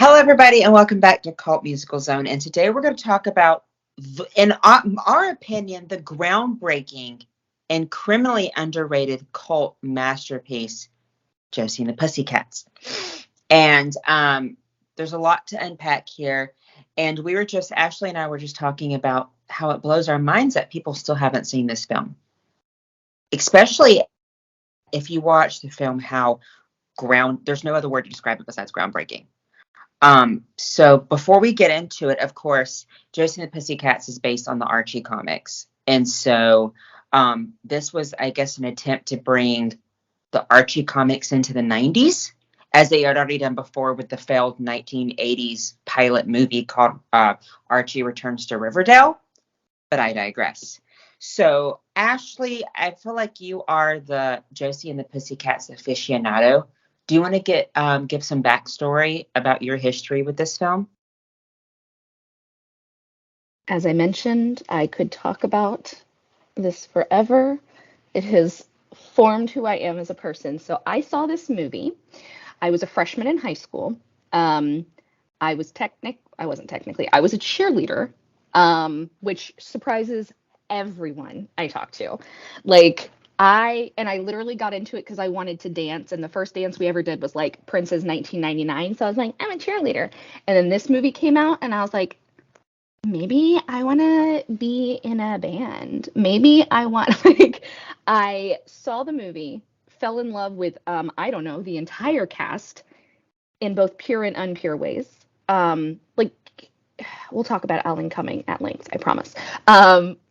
Hello, everybody, and welcome back to Cult Musical Zone. And today we're going to talk about, in our opinion, the groundbreaking and criminally underrated cult masterpiece, Josie and the Pussycats. And there's a lot to unpack here. And Ashley and I were just talking about how it blows our minds that people still haven't seen this film, especially if you watch the film, there's no other word to describe it besides groundbreaking. So before we get into it, of course, Josie and the Pussycats is based on the Archie comics. And so this was, I guess, an attempt to bring the Archie comics into the 90s, as they had already done before with the failed 1980s pilot movie called Archie Returns to Riverdale. But I digress. So, Ashley, I feel like you are the Josie and the Pussycats aficionado. Do you want to give some backstory about your history with this film? As I mentioned, I could talk about this forever. It has formed who I am as a person. So I saw this movie. I was a freshman in high school. I was I was a cheerleader, which surprises everyone I talk to. Like, I literally got into it because I wanted to dance, and the first dance we ever did was like Prince's 1999. So I was like, I'm a cheerleader. And then this movie came out, and I was like, maybe I want to be in a band. Maybe I want, like, I saw the movie, fell in love with, I don't know, the entire cast in both pure and unpure ways. Like, we'll talk about Alan Cumming at length, I promise.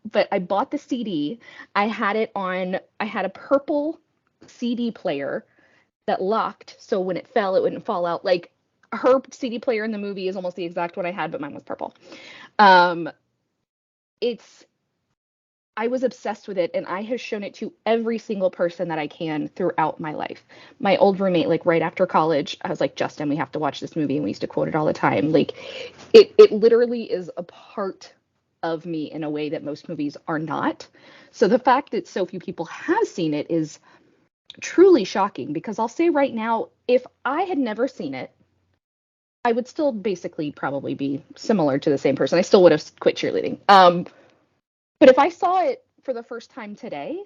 But I bought the CD. I had a purple CD player that locked, so when it fell, it wouldn't fall out. Like, her CD player in the movie is almost the exact one I had, but mine was purple. Um, it's I was obsessed with it, and I have shown it to every single person that I can throughout my life. My old roommate, like right after college, I was like, Justin, we have to watch this movie, and we used to quote it all the time. Like, it literally is a part of me in a way that most movies are not. So the fact that so few people have seen it is truly shocking, because I'll say right now, if I had never seen it, I would still basically probably be similar to the same person. I still would have quit cheerleading. But if I saw it for the first time today,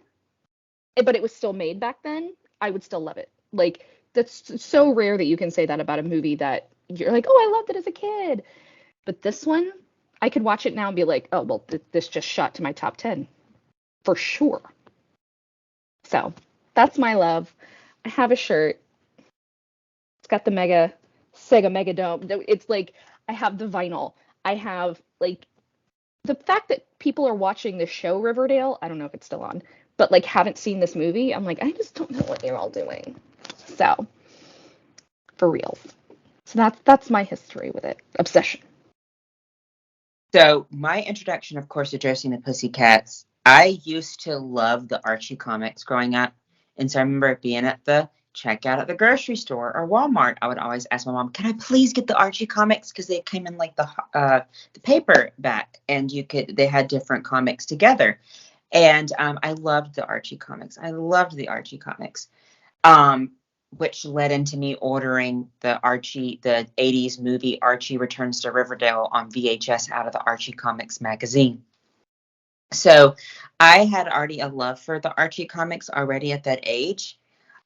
but it was still made back then, I would still love it. Like, that's so rare that you can say that about a movie that you're like, oh, I loved it as a kid. But this one, I could watch it now and be like, oh, well, this just shot to my top 10 for sure. So that's my love. I have a shirt. It's got the Sega Mega Dome. It's like, I have the vinyl. I have, like, the fact that people are watching the show Riverdale, I don't know if it's still on, but like haven't seen this movie, I'm like, I just don't know what you're all doing. So, for real. So that's my history with it. Obsession. So my introduction, of course, to Josie and the Pussycats, I used to love the Archie comics growing up. And so I remember being at the checkout at the grocery store or Walmart. I would always ask my mom, can I please get the Archie comics? Because they came in like the paperback, and they had different comics together. And I loved the Archie comics. I loved the Archie comics. Which led into me ordering the 80s movie Archie Returns to Riverdale on VHS out of the Archie Comics magazine. So I had already a love for the Archie comics already at that age.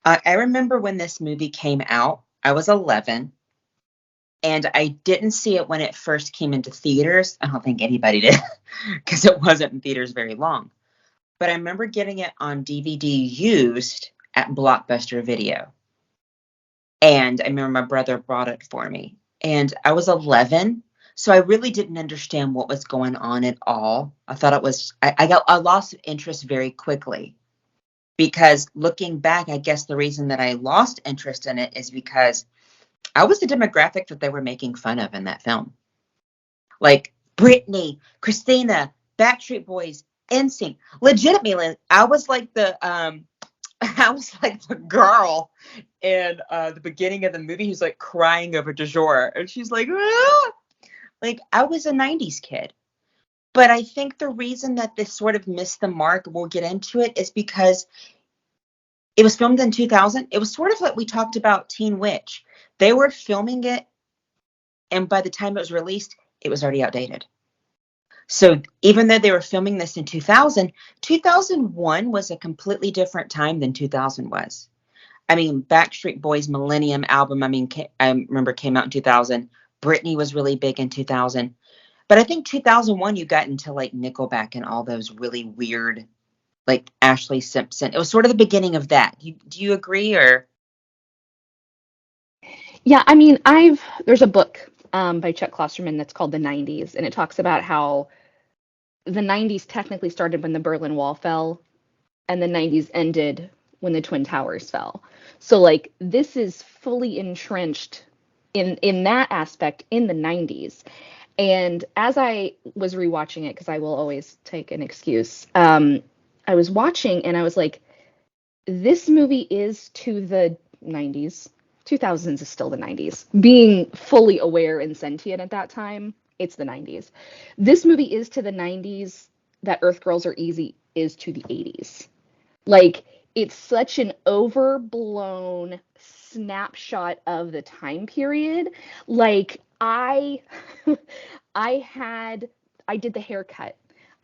I remember when this movie came out, I was 11, and I didn't see it when it first came into theaters. I don't think anybody did, because it wasn't in theaters very long. But I remember getting it on DVD used at Blockbuster Video. And I remember my brother brought it for me. And I was 11, so I really didn't understand what was going on at all. I thought it was, I lost interest very quickly, because looking back, I guess the reason that I lost interest in it is because I was the demographic that they were making fun of in that film. Like Britney, Christina, Backstreet Boys, NSYNC. Legitimately, I was like the girl in the beginning of the movie who's like crying over du jour, and she's like, ah! Like, I was a 90s kid. But I think the reason that this sort of missed the mark, we'll get into it, is because it was filmed in 2000. It was sort of like we talked about Teen Witch. They were filming it And by the time it was released, it was already outdated. So even though they were filming this in 2000, 2001 was a completely different time than 2000 was. I mean, Backstreet Boys' Millennium album, I remember came out in 2000. Britney was really big in 2000. But I think 2001, you got into like Nickelback and all those really weird, like Ashley Simpson. It was sort of the beginning of that. Do you agree or? Yeah, I mean, there's a book by Chuck Klosterman that's called The 90s, and it talks about how the 90s technically started when the Berlin Wall fell, and the 90s ended when the Twin Towers fell. So like this is fully entrenched in that aspect in the 90s. And as I was rewatching it, because I will always take an excuse, I was watching and I was like, this movie is to the 90s. 2000s is still the 90s. Being fully aware and sentient at that time, it's the 90s. This movie is to the 90s that Earth Girls Are Easy is to the 80s. Like, it's such an overblown snapshot of the time period. Like, I had, I did the haircut.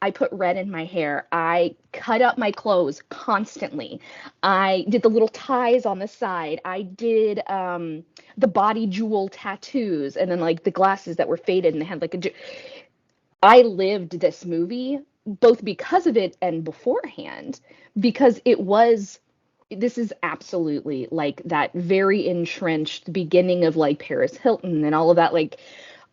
I put red in my hair. I cut up my clothes constantly. I did the little ties on the side. I did the body jewel tattoos and then like the glasses that were faded and they had like I lived this movie both because of it and beforehand because this is absolutely like that very entrenched beginning of like Paris Hilton and all of that. Like,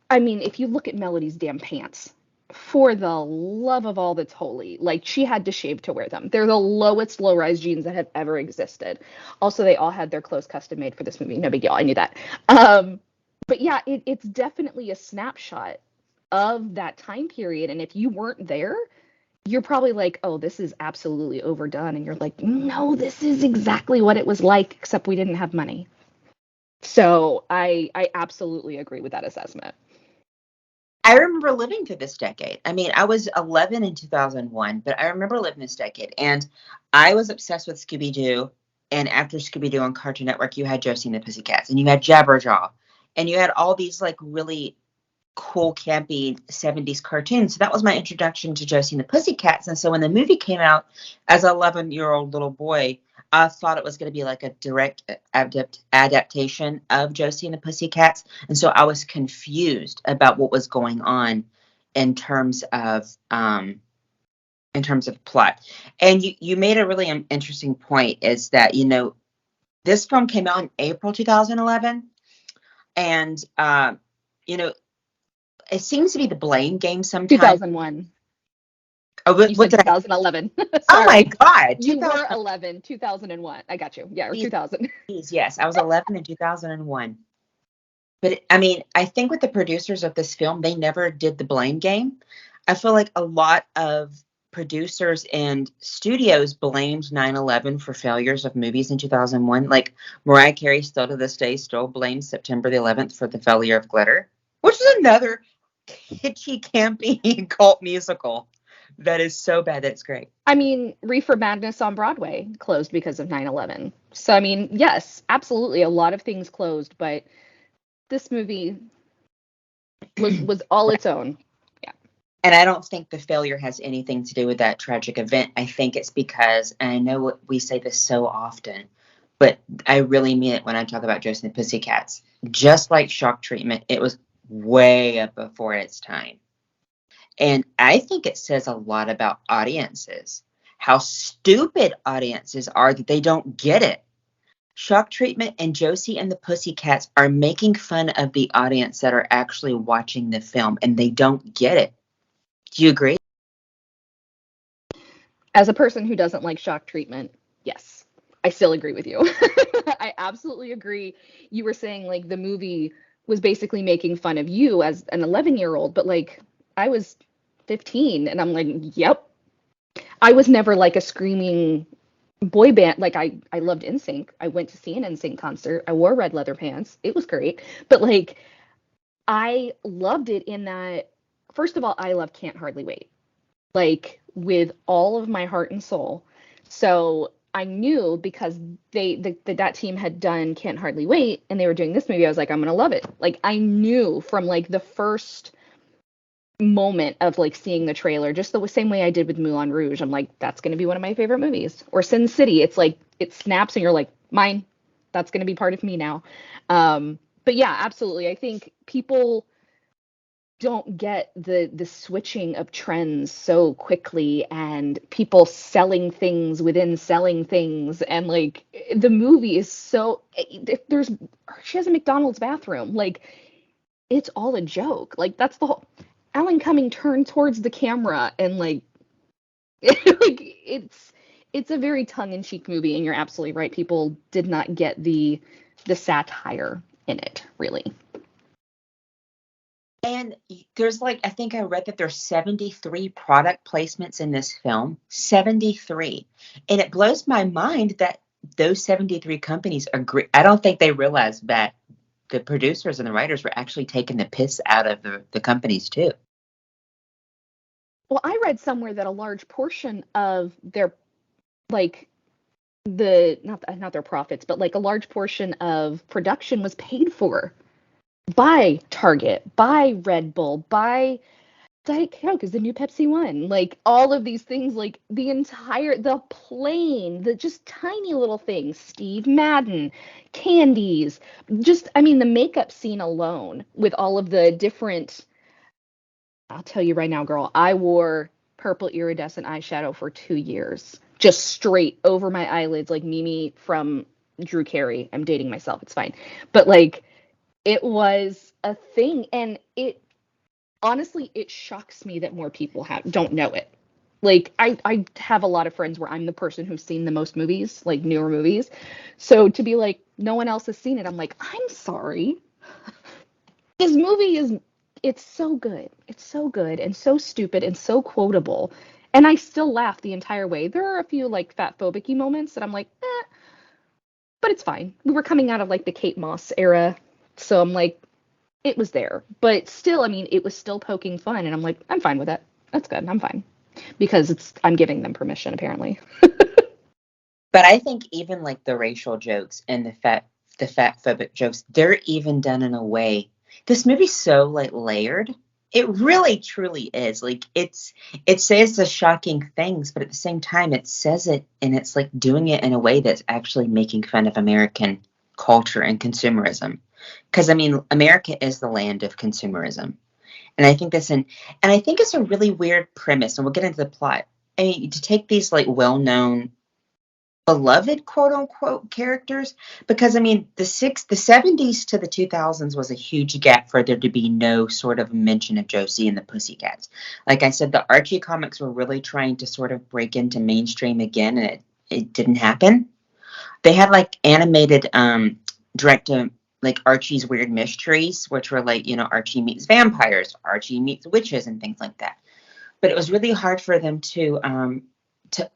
I mean, if you look at Melody's damn pants, for the love of all that's holy, like she had to shave to wear them. They're the lowest low-rise jeans that have ever existed. Also, they all had their clothes custom made for this movie. No big deal. I knew that. But yeah, it's definitely a snapshot of that time period. And if you weren't there, you're probably like, oh, this is absolutely overdone. And you're like, no, this is exactly what it was like, except we didn't have money. So I absolutely agree with that assessment. I remember living through this decade. I mean, I was 11 in 2001, but I remember living this decade. And I was obsessed with Scooby Doo. And after Scooby Doo on Cartoon Network, you had Josie and the Pussycats, and you had Jabberjaw, and you had all these like really cool, campy 70s cartoons. So that was my introduction to Josie and the Pussycats. And so when the movie came out as an 11-year-old little boy, I thought it was going to be like a direct adaptation of Josie and the Pussycats. And so I was confused about what was going on in terms of plot. And you made a really interesting point is that, this film came out in April 2011. And, you know, it seems to be the blame game sometimes. 2001. Oh, You what said did I? 2011. Oh my Sorry. God, You were 2000. 11, 2001. I got you. Yeah, or 2000. Yes, I was 11 in 2001. But I mean, I think with the producers of this film, they never did the blame game. I feel like a lot of producers and studios blamed 9/11 for failures of movies in 2001. Like Mariah Carey still to this day still blames September the 11th for the failure of Glitter, which is another kitschy, campy cult musical that is so bad that it's great. I mean, Reefer Madness on Broadway closed because of 9/11. So I mean, yes, absolutely a lot of things closed, but this movie was all its own. Yeah. And I don't think the failure has anything to do with that tragic event. I think it's because, and I know we say this so often, but I really mean it when I talk about Josie and the Pussycats. Just like Shock Treatment, it was way up before its time. And I think it says a lot about audiences, how stupid audiences are that they don't get it. Shock Treatment and Josie and the Pussycats are making fun of the audience that are actually watching the film, and they don't get it. Do you agree? As a person who doesn't like Shock Treatment, yes, I still agree with you. I absolutely agree. You were saying like the movie was basically making fun of you as an 11-year-old, but like I was 15 and I'm like, yep. I was never like a screaming boy band. Like I loved NSYNC. I went to see an NSYNC concert. I wore red leather pants. It was great. But like I loved it in that first of all, I love Can't Hardly Wait. Like with all of my heart and soul. So I knew because that team had done Can't Hardly Wait and they were doing this movie. I was like, I'm gonna love it. Like I knew from like the first moment of like seeing the trailer, just the same way I did with Moulin Rouge. I'm like, that's gonna be one of my favorite movies. Or Sin City. It's like it snaps and you're like, mine. That's gonna be part of me now. But yeah, absolutely. I think people don't get the switching of trends so quickly and people selling things within selling things and like the movie is so if there's she has a McDonald's bathroom like it's all a joke like that's the whole Alan Cumming turned towards the camera and like like it's a very tongue-in-cheek movie and you're absolutely right people did not get the satire in it really. And there's like, I think I read that there's 73 product placements in this film. 73. And it blows my mind that those 73 companies agree. I don't think they realized that the producers and the writers were actually taking the piss out of the companies too. Well, I read somewhere that a large portion of their like the not their profits, but like a large portion of production was paid for by Target, by Red Bull, by Diet Coke is the new Pepsi One. Like all of these things, like the plane, the just tiny little things, Steve Madden, candies, just, I mean, the makeup scene alone with all of the different I'll tell you right now, girl, I wore purple iridescent eyeshadow for 2 years, just straight over my eyelids, like Mimi from Drew Carey. I'm dating myself. It's fine. But like, it was a thing. And it honestly, it shocks me that more people don't know it. Like, I have a lot of friends where I'm the person who's seen the most movies, like newer movies. So to be like, no one else has seen it, I'm like, I'm sorry. This movie is it's so good. It's so good and so stupid and so quotable. And I still laugh the entire way. There are a few like fat phobic moments that I'm like, but it's fine. We were coming out of like the Kate Moss era, so I'm like, it was there. But still, I mean, it was still poking fun, and I'm like, I'm fine with that. That's good. I'm fine because I'm giving them permission apparently. But I think even like the racial jokes and the fat phobic jokes, they're even done in a way. This movie's so like layered. It really truly is. Like it says the shocking things, but at the same time it says it and it's like doing it in a way that's actually making fun of American culture and consumerism. Because I mean, America is the land of consumerism. And I think and I think it's a really weird premise, and we'll get into the plot. I mean, to take these like well-known beloved quote unquote characters, because I mean the 70s to the 2000s was a huge gap for there to be no sort of mention of Josie and the Pussycats. Like I said, the Archie comics were really trying to sort of break into mainstream again, and it didn't happen. They had like animated direct to like Archie's Weird Mysteries, which were like, Archie meets vampires, Archie meets witches, and things like that. But it was really hard for them to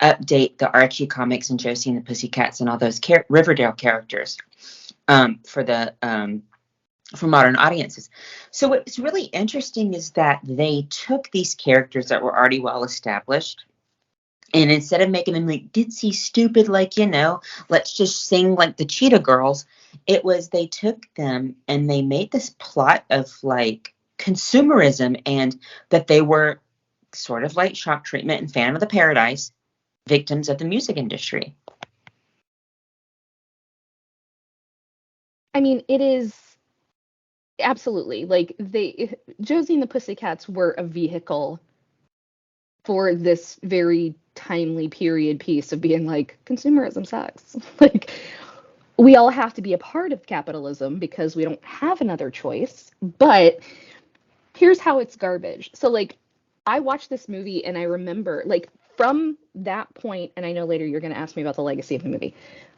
update the Archie comics and Josie and the Pussycats and all those Riverdale characters for for modern audiences. So what's really interesting is that they took these characters that were already well established, and instead of making them like ditzy, stupid, like, let's just sing like the Cheetah Girls, it was they took them and they made this plot of like consumerism and that they were sort of like Shock Treatment and Phantom of the Paradise, victims of the music industry. I mean, it is absolutely like Josie and the Pussycats were a vehicle for this very timely period piece of being like consumerism sucks. Like we all have to be a part of capitalism because we don't have another choice. But here's how it's garbage. So like I watched this movie and I remember like from that point, and I know later you're going to ask me about the legacy of the movie.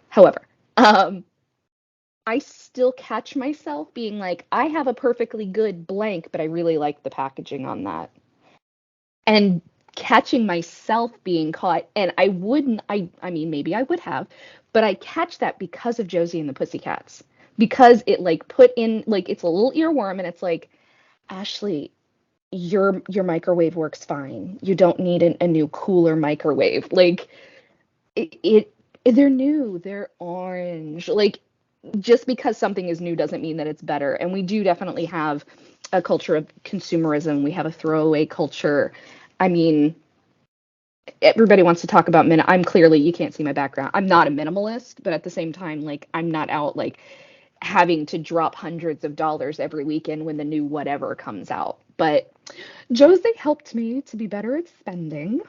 However, I still catch myself being like, I have a perfectly good blank, but I really like the packaging on that. And catching myself being caught, and I wouldn't, I mean, maybe I would have, but I catch that because of Josie and the Pussycats. Because it like put in, like, it's a little earworm and it's like, Ashley, your microwave works fine. You don't need a new cooler microwave. Like, it They're new, they're orange. Like, just because something is new doesn't mean that it's better. And we do definitely have a culture of consumerism. We have a throwaway culture. I mean, everybody wants to talk about I'm clearly, you can't see my background. I'm not a minimalist, but at the same time, like, I'm not out like having to drop hundreds of dollars every weekend when the new whatever comes out. But Josie helped me to be better at spending.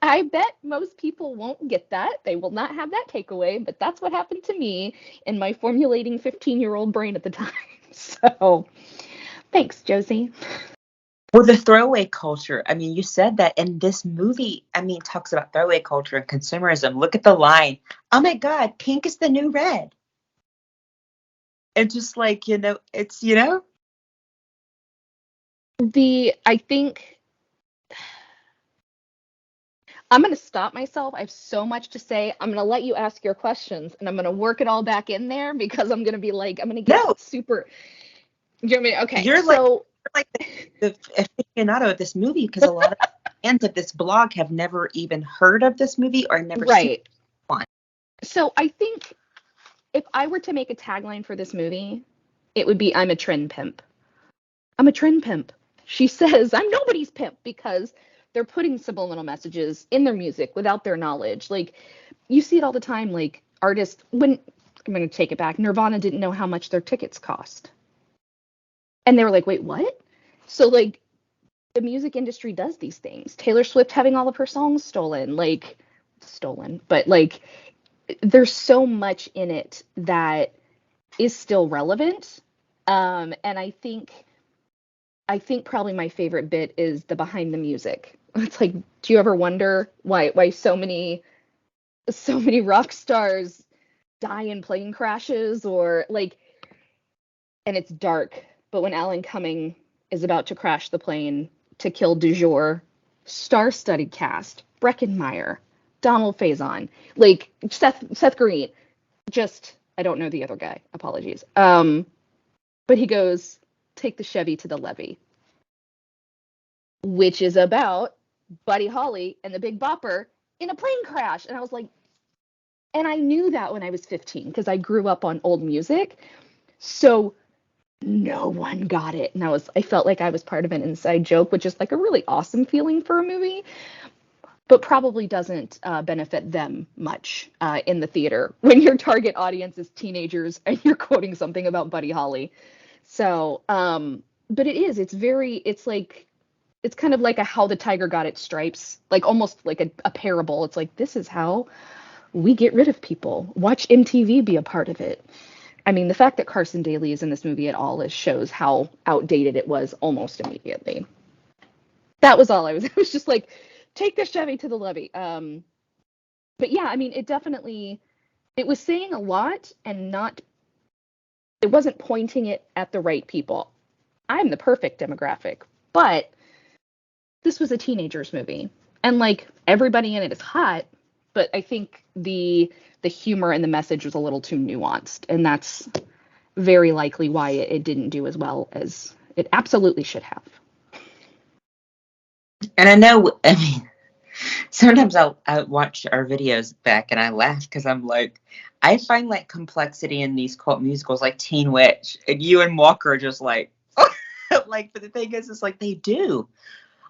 I bet most people won't get that. They will not have that takeaway, but that's what happened to me in my formulating 15-year-old brain at the time. So, thanks, Josie. Well, the throwaway culture, I mean, you said that, and this movie, I mean, talks about throwaway culture and consumerism. Look at the line. Oh my God, pink is the new red. And just like, it's, I think I'm going to stop myself. I have so much to say. I'm going to let you ask your questions and I'm going to work it all back in there because I'm going to be like, I'm going to get no, super. You know what I mean? Okay. you're like, So, you're like the aficionado of this movie because a lot of fans of this blog have never even heard of this movie or never seen right. one. So, I think if I were to make a tagline for this movie, it would be I'm a trend pimp. I'm a trend pimp. She says I'm nobody's pimp because they're putting subliminal messages in their music without their knowledge. Like, you see it all the time, like artists when I'm going to take it back. Nirvana didn't know how much their tickets cost. And they were like, "Wait, what?" So like the music industry does these things. Taylor Swift having all of her songs stolen, like stolen, but like there's so much in it that is still relevant. And I think probably my favorite bit is the behind the music. It's like, do you ever wonder why so many rock stars die in plane crashes or like, and it's dark, but when Alan Cumming is about to crash the plane to kill Du Jour, star-studded cast, Breckenmeyer, Donald Faison, like Seth Green, just I don't know the other guy. Apologies. But he goes, take the Chevy to the levee, which is about Buddy Holly and the Big Bopper in a plane crash. And I was like, and I knew that when I was 15 because I grew up on old music. So no one got it. And I felt like I was part of an inside joke, which is like a really awesome feeling for a movie, but probably doesn't benefit them much in the theater when your target audience is teenagers and you're quoting something about Buddy Holly. So, but it's like, it's kind of like a how the tiger got its stripes, like almost like a parable. It's like, this is how we get rid of people. Watch MTV be a part of it. I mean, the fact that Carson Daly is in this movie at all shows how outdated it was almost immediately. That was all I was. I was just like, take this Chevy to the levee. But yeah, I mean, it was saying a lot and not, it wasn't pointing it at the right people. I'm the perfect demographic, but this was a teenagers movie, and like everybody in it is hot, but I think the humor and the message was a little too nuanced, and that's very likely why it didn't do as well as it absolutely should have. And I know, I mean, sometimes I watch our videos back and I laugh because I'm like, I find like complexity in these cult musicals like Teen Witch, and you and Walker are just like, like, but the thing is, it's like they do.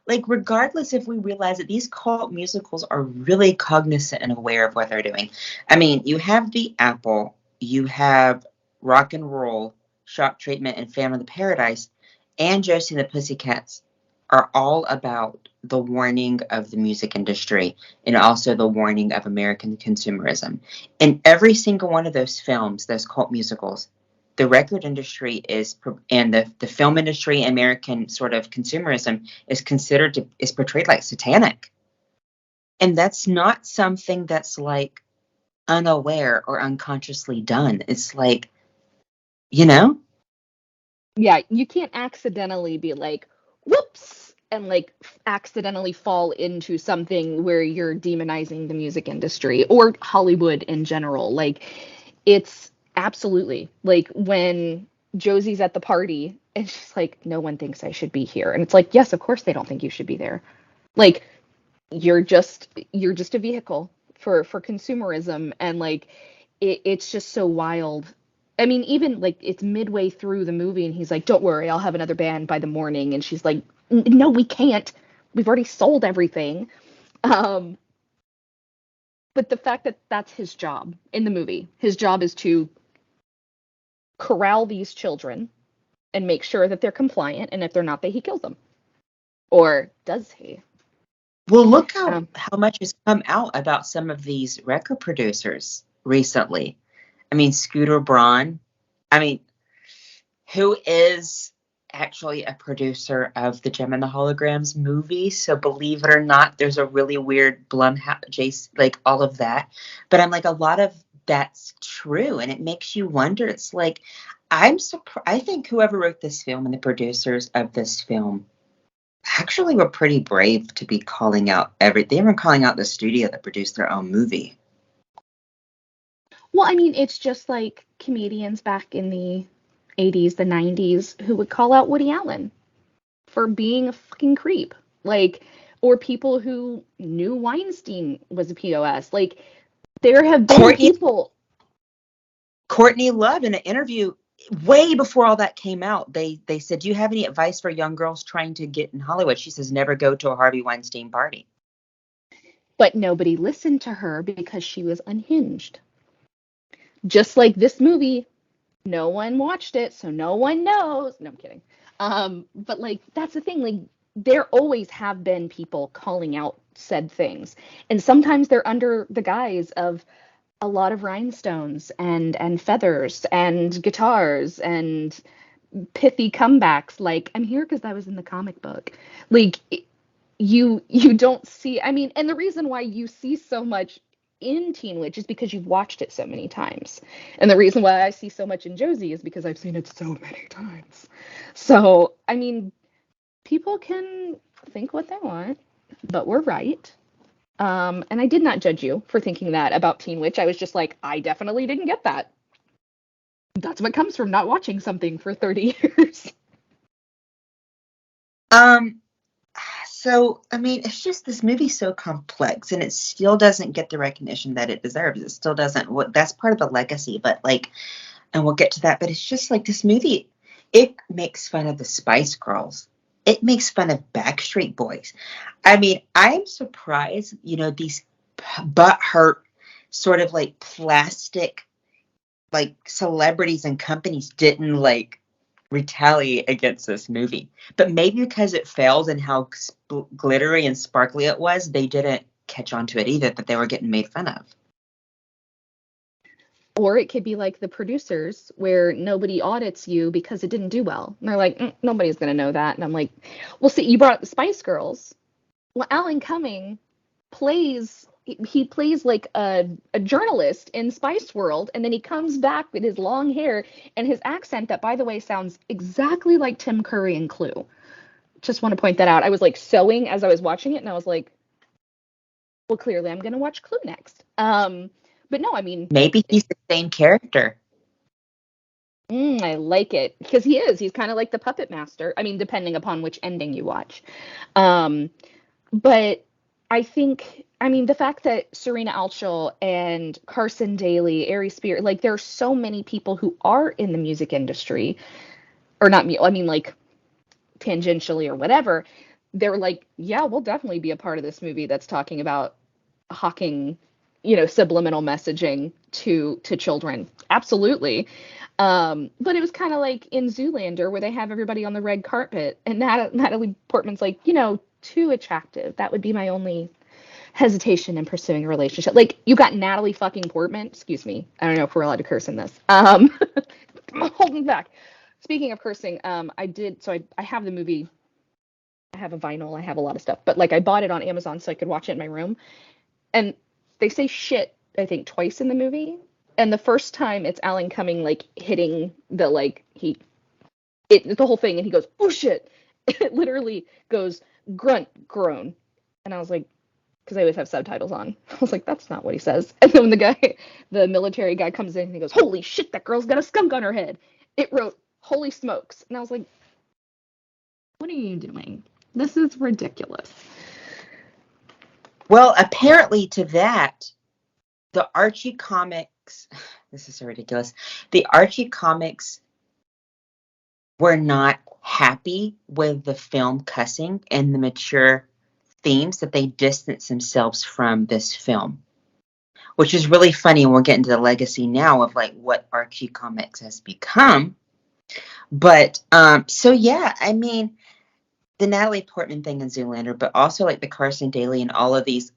Like, regardless if we realize that these cult musicals are really cognizant and aware of what they're doing. I mean, you have The Apple, you have Rock and Roll, Shock Treatment, and Phantom of the Paradise, and Josie and the Pussycats are all about the warning of the music industry and also the warning of American consumerism. In every single one of those films, those cult musicals, the record industry and the film industry, American sort of consumerism is portrayed like satanic. And that's not something that's like unaware or unconsciously done. It's like, you know? Yeah, you can't accidentally be like, whoops, and like accidentally fall into something where you're demonizing the music industry or Hollywood in general. Like, it's absolutely like when Josie's at the party and she's like, no one thinks I should be here. And it's like, yes, of course they don't think you should be there. Like, you're just a vehicle for consumerism, and like it's just so wild. I mean, even like it's midway through the movie and he's like, "Don't worry, I'll have another band by the morning." And she's like, "No, we can't. We've already sold everything." Um, but the fact that that's his job in the movie, his job is to corral these children and make sure that they're compliant, and if they're not, that he kills them. Or does he? Well, look Um, how much has come out about some of these record producers recently. I mean, Scooter Braun. I mean, who is actually a producer of the Gem and the Holograms movie. So believe it or not, there's a really weird Blumhouse, Jace, like all of that. But I'm like, a lot of that's true, and it makes you wonder. It's like, I'm surprised. I think whoever wrote this film and the producers of this film actually were pretty brave to be calling out they were calling out the studio that produced their own movie. well, I mean, it's just like comedians back in the 80s, the 90s, who would call out Woody Allen for being a fucking creep. Like, or people who knew Weinstein was a POS. Like, there have been Courtney people. Courtney Love, in an interview way before all that came out, they said, "Do you have any advice for young girls trying to get in Hollywood?" She says, "Never go to a Harvey Weinstein party." But nobody listened to her because she was unhinged. Just like this movie, no one watched it, so no one knows. No, I'm kidding. But like that's the thing. Like there always have been people calling out said things, and sometimes they're under the guise of a lot of rhinestones and feathers and guitars and pithy comebacks. Like I'm here because that was in the comic book. Like you don't see. I mean, and the reason why you see so much in Teen Witch is because you've watched it so many times. And the reason why I see so much in Josie is because I've seen it so many times. So, I mean, people can think what they want, but we're right. And I did not judge you for thinking that about Teen Witch. I was just like, I definitely didn't get that. That's what comes from not watching something for 30 years. Um, so I mean, it's just this movie's so complex, and it still doesn't get the recognition that it deserves. It still doesn't. What That's part of the legacy, but like, and we'll get to that. But it's just like this movie. It makes fun of the Spice Girls. It makes fun of Backstreet Boys. I mean, I'm surprised, these butthurt sort of like plastic like celebrities and companies didn't like retaliate against this movie. But maybe because it failed and how glittery and sparkly it was, they didn't catch on to it either, that they were getting made fun of. Or it could be like the producers where nobody audits you because it didn't do well. And they're like, nobody's going to know that. And I'm like, well, see, you brought up the Spice Girls. Well, Alan Cumming he plays like a journalist in Spice World, and then he comes back with his long hair and his accent that, by the way, sounds exactly like Tim Curry in Clue. Just want to point that out. I was like sewing as I was watching it, and I was like, well, clearly I'm going to watch Clue next. But no, I mean, Maybe he's the same character. I like it because he is. He's kind of like the puppet master. I mean, depending upon which ending you watch. Um, but I think, I mean, the fact that Serena Altschul and Carson Daly, Ari Spear, like there are so many people who are in the music industry, or not me, I mean, like tangentially or whatever. They're like, yeah, we'll definitely be a part of this movie that's talking about hawking, subliminal messaging to children. Absolutely. But it was kind of like in Zoolander where they have everybody on the red carpet, and Natalie Portman's like, too attractive. That would be my only hesitation in pursuing a relationship. Like you got Natalie fucking Portman. Excuse me. I don't know if we're allowed to curse in this. I'm holding back. Speaking of cursing, I did. So I have the movie. I have a vinyl. I have a lot of stuff, but like I bought it on Amazon so I could watch it in my room. And they say shit, I think, twice in the movie. And the first time it's Alan Cumming like hitting the like the whole thing, and he goes, "Oh shit!" It literally goes grunt, groan, and I was like, because I always have subtitles on. I was like, that's not what he says. And then when the military guy comes in and he goes, "Holy shit, that girl's got a skunk on her head." It wrote, "Holy smokes," and I was like, what are you doing? This is ridiculous. Well, apparently to that, the Archie comics, this is so ridiculous. The Archie comics were not happy with the film cussing and the mature themes that they distanced themselves from this film, which is really funny. And we'll get into the legacy now of like what Archie comics has become. But so yeah, I mean, the Natalie Portman thing in Zoolander, but also like the Carson Daly and all of these,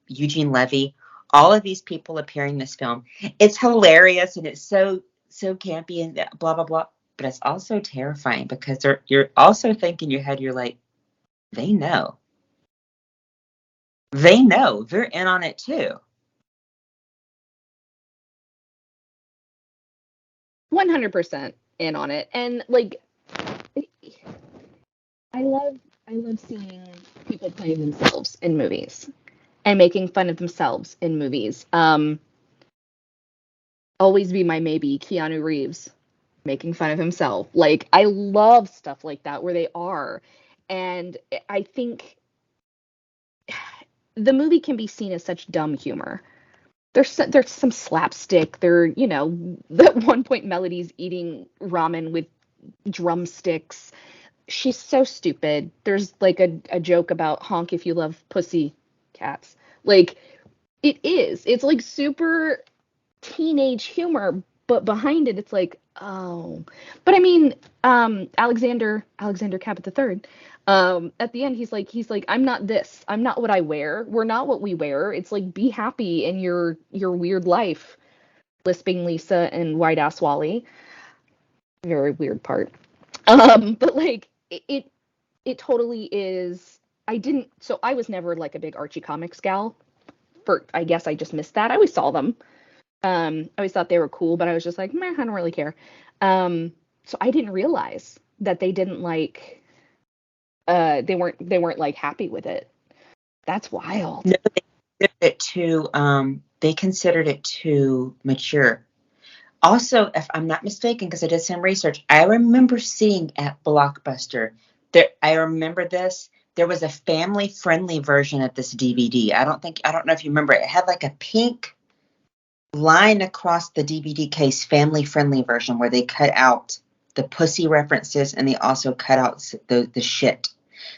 Eugene Levy, all of these people appearing in this film. It's hilarious and it's so campy and blah blah blah. But it's also terrifying because you're also thinking in your head, you're like, they know, they're in on it too. 100% in on it. And like I love I love seeing people playing themselves in movies and making fun of themselves in movies. Always Be My Maybe, Keanu Reeves making fun of himself. Like I love stuff like that where they are. And I think the movie can be seen as such dumb humor. There's some slapstick. At one point Melody's eating ramen with drumsticks. She's so stupid. There's like a joke about honk if you love pussy cats. Like it's like super teenage humor, but behind it it's like, oh. But I mean, Alexander Cabot III, at the end he's like, I'm not this. I'm not what I wear. We're not what we wear. It's like, be happy in your weird life. Lisping Lisa and White Ass Wally. Very weird part. But like it totally is. I was never like a big Archie comics gal. I guess I just missed that. I always saw them. I always thought they were cool, but I was just like, meh, I don't really care. So I didn't realize that they didn't like they weren't like happy with it. That's wild. No, they considered it too mature. Also, if I'm not mistaken, because I did some research, I remember seeing at Blockbuster I remember this. There was a family-friendly version of this DVD. I don't know if you remember. It had like a pink line across the DVD case, family-friendly version, where they cut out the pussy references and they also cut out the shit.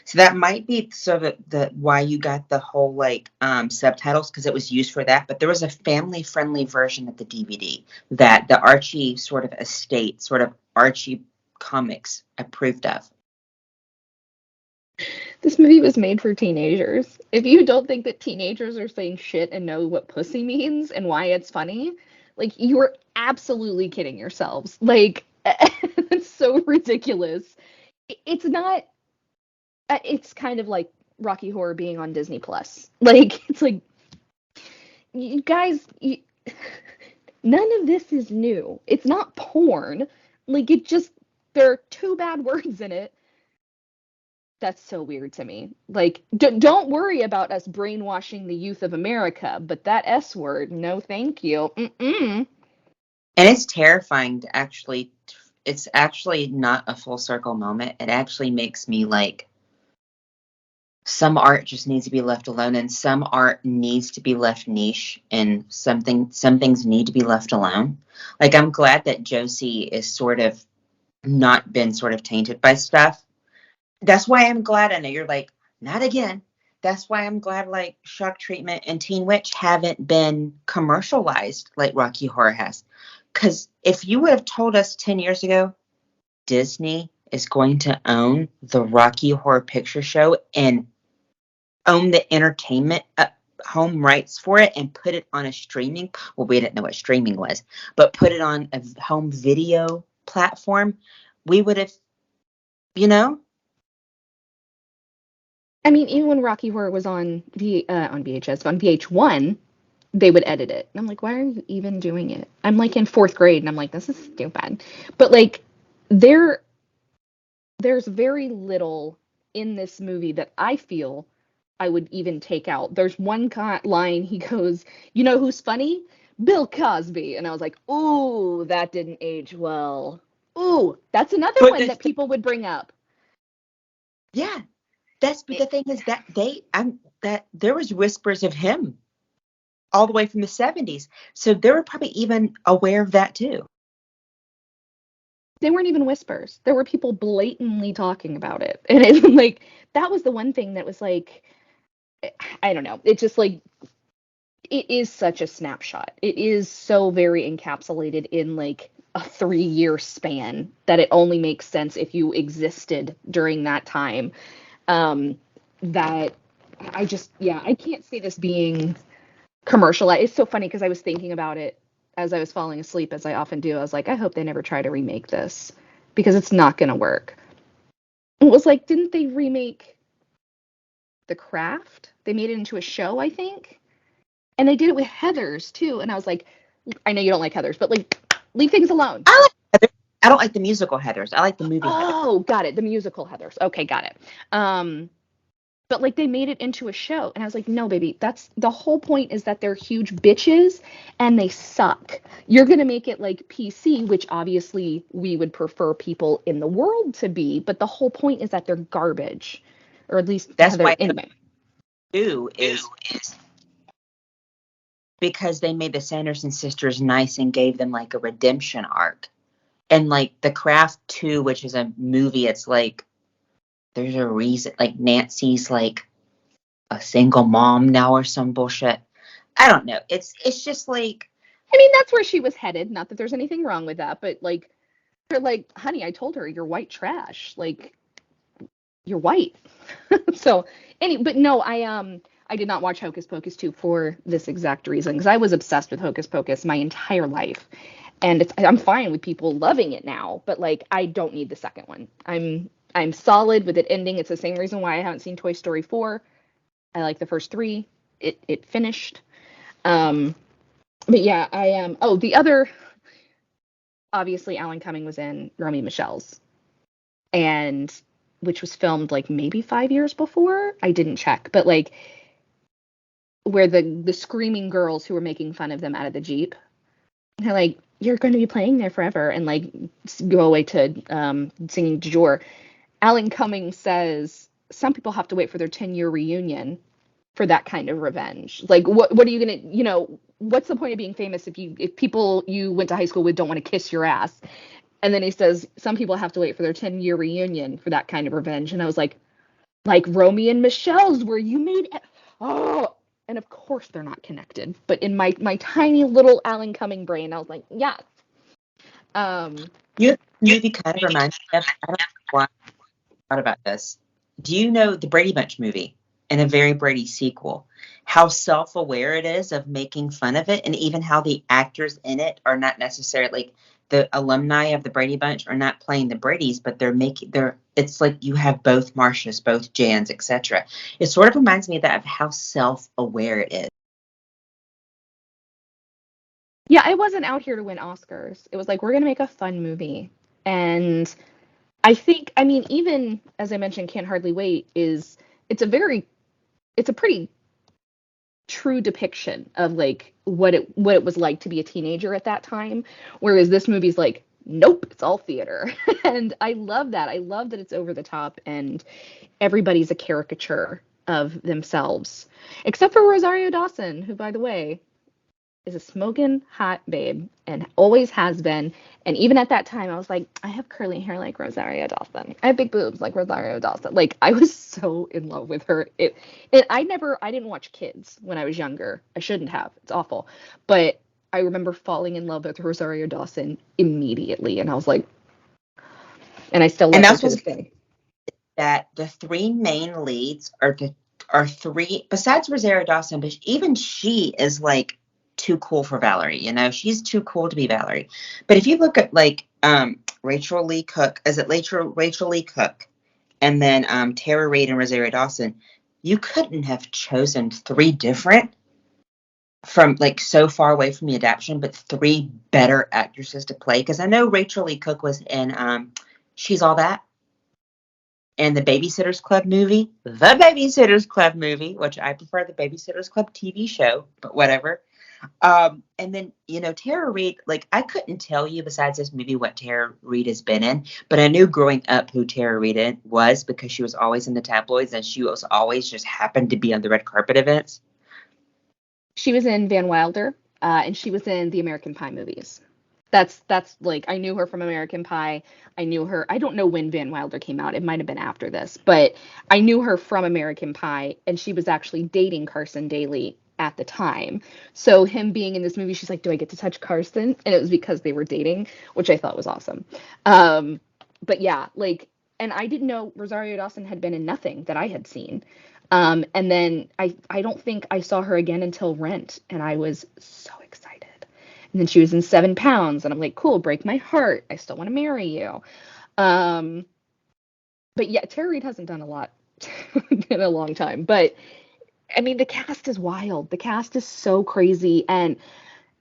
So that might be sort of the why you got the whole like subtitles, because it was used for that. But there was a family friendly version of the DVD that the Archie sort of estate, sort of Archie comics approved of. This movie was made for teenagers. If you don't think that teenagers are saying shit and know what pussy means and why it's funny, like, you are absolutely kidding yourselves. Like, it's so ridiculous. It's not. It's kind of like Rocky Horror being on Disney Plus. Like, it's like, you guys, none of this is new. It's not porn. Like, there are two bad words in it. That's so weird to me. Like, don't worry about us brainwashing the youth of America, but that S word, no thank you. Mm-mm. And it's terrifying to actually, it's actually not a full circle moment. It actually makes me like, some art just needs to be left alone and some art needs to be left niche and some things need to be left alone. Like, I'm glad that Josie is sort of not been sort of tainted by stuff. That's why I'm glad. I know you're like, not again. That's why I'm glad like Shock Treatment and Teen Witch haven't been commercialized like Rocky Horror has. Because if you would have told us 10 years ago, Disney is going to own the Rocky Horror Picture Show and own the entertainment home rights for it and put it on a streaming, well, we didn't know what streaming was, but put it on a home video platform, we would have, you know. I mean, even when Rocky Horror was on VHS, on VH1, they would edit it. And I'm like, why are you even doing it? I'm like in fourth grade, and I'm like, this is stupid. But like, there, there's very little in this movie that I feel I would even take out. There's one line he goes, "You know who's funny? Bill Cosby." And I was like, "Ooh, that didn't age well." Ooh, that's another But one that people would bring up. yeah, but It, the thing is that that there was whispers of him all the way from the 70s. So they were probably even aware of that too. They weren't even whispers. There were people blatantly talking about it. And it like that was the one thing that was like I don't know. It just like it is such a snapshot. It is so very encapsulated in like a 3 year span that it only makes sense if you existed during that time. Um, that I just, yeah, I can't see this being commercialized. It's so funny because I was thinking about it as I was falling asleep, as I often do. I was like, I hope they never try to remake this because it's not going to work. It was like, didn't they remake The Craft? They made it into a show, I think. And they did it with Heathers too. And I was like, I know you don't like Heathers, but like, leave things alone. I like Heather. I don't like the musical Heathers. I like the movie Heather. Oh, got it. The musical Heathers. Okay, got it. Um, but like they made it into a show, and I was like, no, baby, that's the whole point is that they're huge bitches and they suck. You're gonna make it like PC, which obviously we would prefer people in the world to be, but the whole point is that they're garbage, or at least That's Heather. why Anyway, two is because they made the Sanderson sisters nice and gave them like a redemption arc. And like The Craft 2, which is a movie, it's like there's a reason like Nancy's like a single mom now or some bullshit. I don't know. It's just like I mean that's where she was headed. Not that there's anything wrong with that, but like they're like, honey, I told her you're white trash. Like you're white. So but no, I did not watch Hocus Pocus 2 for this exact reason because I was obsessed with Hocus Pocus my entire life. And I'm fine with people loving it now, but like I don't need the second one. I'm solid with it ending. It's the same reason why I haven't seen Toy Story 4. I like the first 3. It finished. Um but yeah, I am the other obviously Alan Cumming was in Romy Michelle's and which was filmed like maybe 5 years before. I didn't check, but like where the screaming girls who were making fun of them out of the Jeep, they're like, "You're going to be playing there forever," and like go away to singing du jour. Alan Cumming says some people have to wait for their 10-year reunion for that kind of revenge. Like, what are you gonna, what's the point of being famous if people you went to high school with don't want to kiss your ass? And then he says some people have to wait for their 10-year reunion for that kind of revenge. And I was like Romy and Michelle's, where you made oh, and of course they're not connected. But in my tiny little Alan Cumming brain, I was like, yes. you movie kind of reminds me of I don't know why I thought about this. Do you know the Brady Bunch movie and a very Brady sequel? How self-aware it is of making fun of it, and even how the actors in it are not necessarily like the alumni of the Brady Bunch are not playing the Bradys, but they're it's like you have both Marcias, both Jans, etc. It sort of reminds me of that of how self-aware it is. Yeah, I wasn't out here to win Oscars. It was like we're gonna make a fun movie, and I think, I mean, even as I mentioned, Can't Hardly Wait is it's a very it's a pretty true depiction of like what it was like to be a teenager at that time. Whereas this movie's like, nope, it's all theater. And I love that. I love that it's over the top and everybody's a caricature of themselves. Except for Rosario Dawson, who by the way is a smoking hot babe and always has been. And even at that time, I was like, I have curly hair like Rosario Dawson. I have big boobs like Rosario Dawson. Like I was so in love with her. I didn't watch Kids when I was younger. I shouldn't have. It's awful. But I remember falling in love with Rosario Dawson immediately, and I was like, and I still And love her that's to what's this day. that the three main leads are three besides Rosario Dawson, but even she is like too cool for Valerie. She's too cool to be Valerie. But if you look at like Rachel Lee Cook, is it Rachel Lee Cook, and then Tara Reid and Rosario Dawson, you couldn't have chosen three different from like so far away from the adaptation, but three better actresses to play. Because I know Rachel Lee Cook was in She's All That and the Babysitters Club movie, which I prefer the Babysitters Club TV show, but whatever. And then, Tara Reid, like I couldn't tell you besides this movie what Tara Reid has been in, but I knew growing up who Tara Reid was because she was always in the tabloids and she was always just happened to be on the red carpet events. She was in Van Wilder, and she was in the American Pie movies. That's like I knew her from American Pie. I knew her. I don't know when Van Wilder came out. It might have been after this, but I knew her from American Pie, and she was actually dating Carson Daly at the time. So him being in this movie, she's like, "Do I get to touch Carson?" And it was because they were dating, which I thought was awesome. Um, but yeah, like, and I didn't know Rosario Dawson had been in nothing that I had seen. And then I don't think I saw her again until Rent, and I was so excited. And then she was in 7 Pounds, and I'm like, cool, break my heart. I still want to marry you. Um, but yeah, Tara Reid hasn't done a lot in a long time. But I mean, the cast is wild. The cast is so crazy. And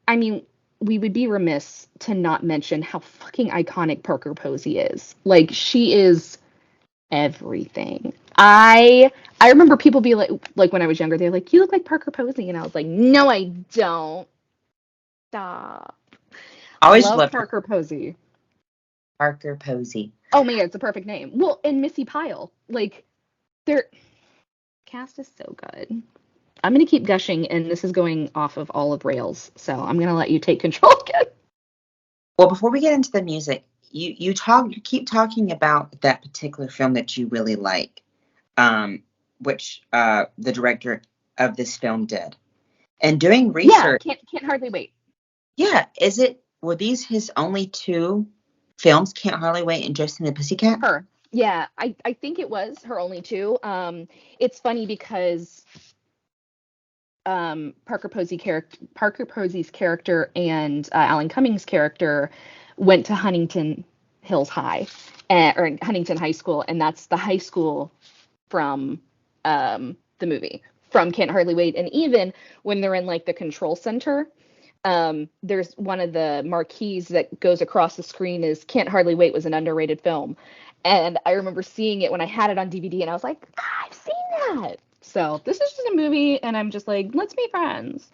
I mean, we would be remiss to not mention how fucking iconic Parker Posey is. Like, she is everything. I remember people be like when I was younger, they're like, "You look like Parker Posey," and I was like, "No, I don't." Stop. I always Love loved Parker Posey. Parker Posey. Oh man, it's a perfect name. Well, and Missy Pyle, like their cast is so good. I'm gonna keep gushing, and this is going off of all of rails, so I'm gonna let you take control again. Well, before we get into the music, you keep talking about that particular film that you really like, um, which the director of this film did. And doing Yeah, research, can't hardly wait. yeah, were these his only two films? Can't Hardly Wait and Josie and the Pussycat? Her. Yeah, I think it was her only two. It's funny because Parker Posey's character and Alan Cummings' character went to Huntington Hills High, or Huntington High School, and that's the high school from the movie, from Can't Hardly Wait. And even when they're in like the control center, there's one of the marquees that goes across the screen is Can't Hardly Wait was an underrated film. And I remember seeing it when I had it on DVD, and I was like, I've seen that. So this is just a movie, and I'm just like, let's be friends.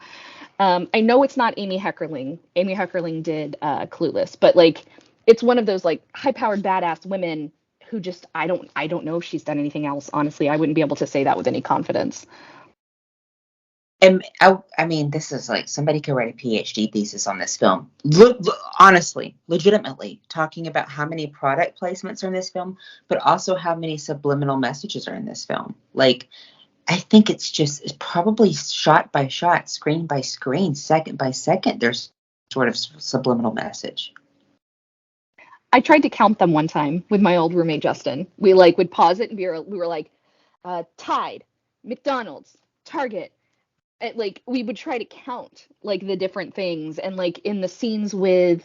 I know it's not Amy Heckerling. Amy Heckerling did Clueless, but like, it's one of those like high-powered badass women who just I don't know if she's done anything else. Honestly, I wouldn't be able to say that with any confidence. And I mean, this is like somebody could write a PhD thesis on this film. Honestly, legitimately, talking about how many product placements are in this film, but also how many subliminal messages are in this film. Like, I think it's probably shot by shot, screen by screen, second by second. There's sort of subliminal message. I tried to count them one time with my old roommate Justin. We like would pause it and we were like, Tide, McDonald's, Target. Like we would try to count like the different things, and like in the scenes with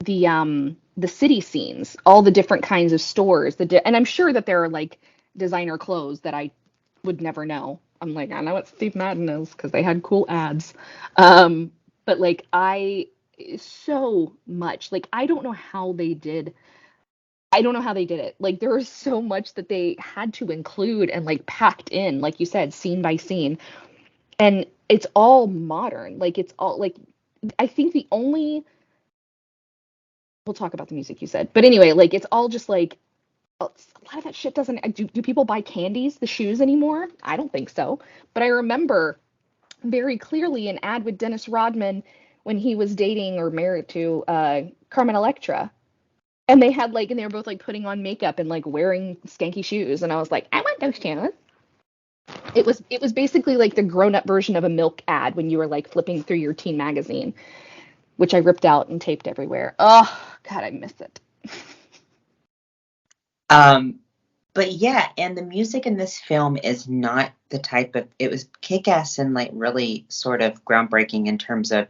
the city scenes, all the different kinds of stores. And I'm sure that there are like designer clothes that I would never know. I'm like, I know what Steve Madden is because they had cool ads. Um, but like so much like I don't know how they did it. Like there was so much that they had to include and like packed in, like you said, scene by scene. And it's all modern. Like it's all like I think the only we'll talk about the music you said. But anyway, like it's all just like a lot of that shit doesn't do people buy candies, the shoes anymore? I don't think so. But I remember very clearly an ad with Dennis Rodman when he was dating or married to Carmen Electra. And they had like, and they were both like putting on makeup and like wearing skanky shoes. And I was like, I want those shoes. It was basically like the grown up version of a milk ad when you were like flipping through your teen magazine, which I ripped out and taped everywhere. Oh God, I miss it. Um, but yeah, and the music in this film is not the type of it was kick-ass and like really sort of groundbreaking in terms of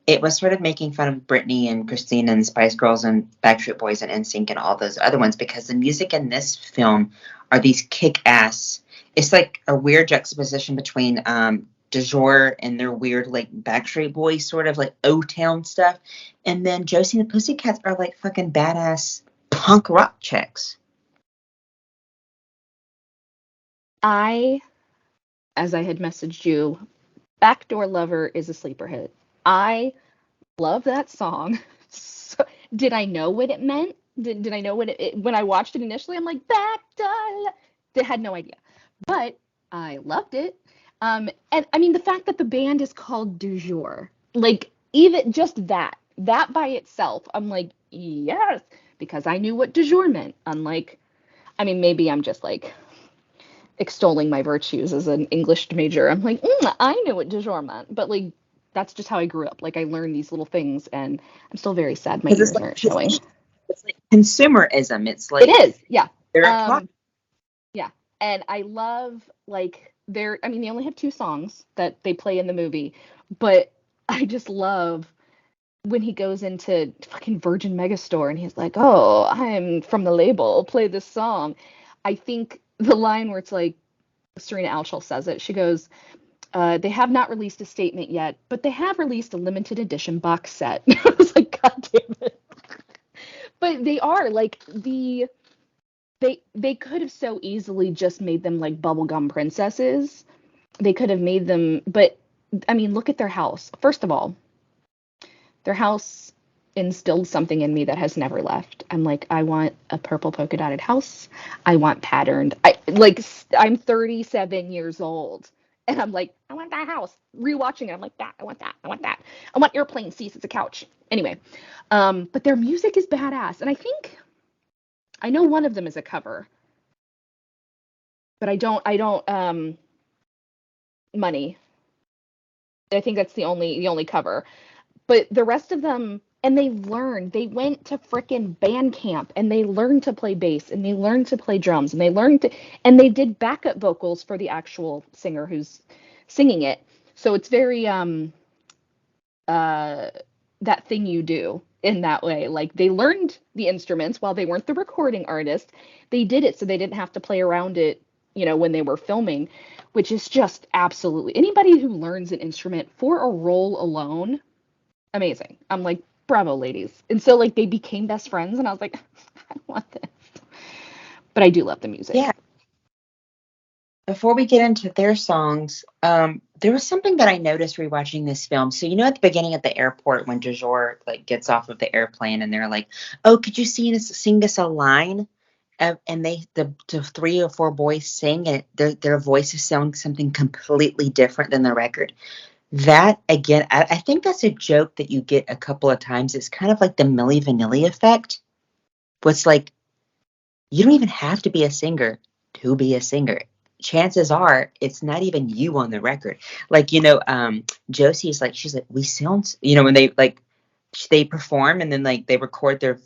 it was sort of making fun of Britney and Christina and Spice Girls and Backstreet Boys and NSYNC and all those other ones because the music in this film are these kick-ass. It's like a weird juxtaposition between Du Jour and their weird like Backstreet Boys sort of like O-Town stuff, and then Josie and the Pussycats are like fucking badass punk rock chicks. I, as I had messaged you, Backdoor Lover is a sleeper hit. I love that song. So, did I know what it meant? Did I know what when I watched it initially? I'm like, Backdoor. I had no idea, but I loved it. And I mean, the fact that the band is called Du Jour, like, even just that by itself, I'm like, yes, because I knew what du jour meant. Unlike, I mean, maybe I'm just like extolling my virtues as an English major. I'm like, I knew what du jour meant, but like, that's just how I grew up. Like, I learned these little things, and I'm still very sad my Because ears aren't showing. it's like consumerism. It's It like is, yeah. they're a product. Um, Yeah. And I love like they're I mean they only have two songs that they play in the movie, but I just love when he goes into fucking Virgin Megastore and he's like, "Oh, I'm from the label, play this song." I think the line where it's like Serena Altschul says it, she goes, they have not released a statement yet, but they have released a limited edition box set." I was like, God damn it. But they are like they could have so easily just made them like bubblegum princesses. They could have made them, but I mean, look at their house. First of all, their house instilled something in me that has never left. I'm like, I want a purple polka dotted house. I want patterned. I'm 37 years old. And I'm like, I want that house. Rewatching it, I'm like, that. I want that. I want that. I want airplane seats as a couch. Anyway, but their music is badass, and I know one of them is a cover, but I don't money. I think that's the only cover. But the rest of them, and they learned. They went to frickin' band camp and they learned to play bass and they learned to play drums and and they did backup vocals for the actual singer who's singing it. So it's very uh that thing you do in that way. Like they learned the instruments while they weren't the recording artist. They did it so they didn't have to play around it, when they were filming, which is just absolutely anybody who learns an instrument for a role alone, amazing. I'm like, bravo, ladies. And so like they became best friends and I was like, I want this. But I do love the music. Yeah. Before we get into their songs, there was something that I noticed rewatching this film. So at the beginning at the airport when DeJour like gets off of the airplane and they're like, "Oh, could you sing us a line?" And the three or four boys sing, and their voices sound something completely different than the record. That again, I think that's a joke that you get a couple of times. It's kind of like the Milli Vanilli effect. What's like you don't even have to be a singer to be a singer. Chances are it's not even you on the record. Like, Josie's like, she's like, we sound, when they like, they perform and then like they record their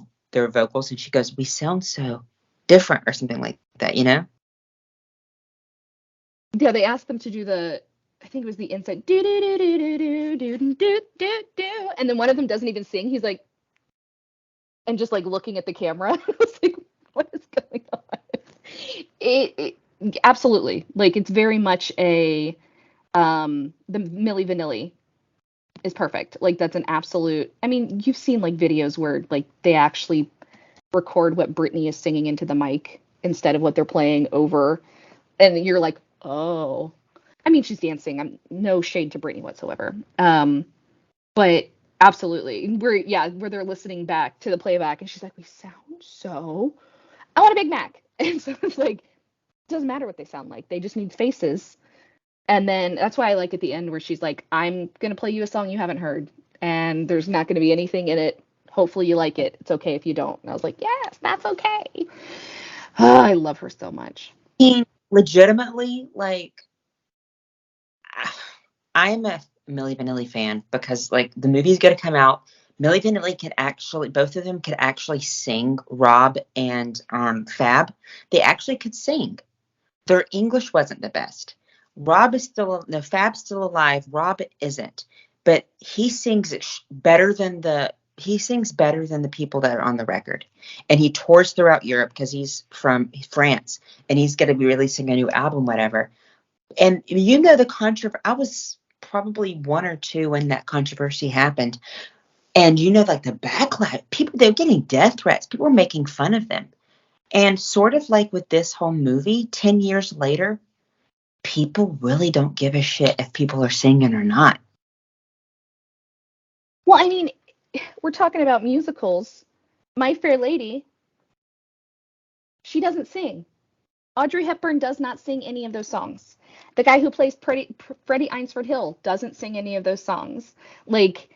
vocals and she goes, we sound so different or something like that. Yeah, they asked them to do I think it was the inside do do do do do do do do do do, and then one of them doesn't even sing. He's like, and just like looking at the camera. I was like, what is going on? It absolutely like it's very much the Milli Vanilli is perfect. Like that's an absolute. I mean, you've seen like videos where like they actually record what Britney is singing into the mic instead of what they're playing over, and you're like, oh. I mean, she's dancing. I'm no shade to Britney whatsoever. But absolutely, where they're listening back to the playback, and she's like, "We sound so. I want a Big Mac," and so it's like, it doesn't matter what they sound like. They just need faces. And then that's why I like at the end where she's like, "I'm gonna play you a song you haven't heard, and there's not gonna be anything in it. Hopefully you like it. It's okay if you don't." And I was like, "Yes, that's okay." Oh, I love her so much. mean, legitimately, like, I'm a Milli Vanilli fan because, like, the movie's going to come out. Milli Vanilli could actually, both of them could actually sing. Rob and Fab, they actually could sing. Their English wasn't the best. Rob is still, no, Fab's still alive. Rob isn't, but he sings better than the people that are on the record. And he tours throughout Europe because he's from France and he's going to be releasing a new album, whatever. And the controversy, I was probably one or two when that controversy happened. And like the backlash, people, they were getting death threats. People were making fun of them. And sort of like with this whole movie, 10 years later, people really don't give a shit if people are singing or not. Well, I mean, we're talking about musicals. My Fair Lady, she doesn't sing. Audrey Hepburn does not sing any of those songs. The guy who plays Freddie Einsford Hill doesn't sing any of those songs. Like,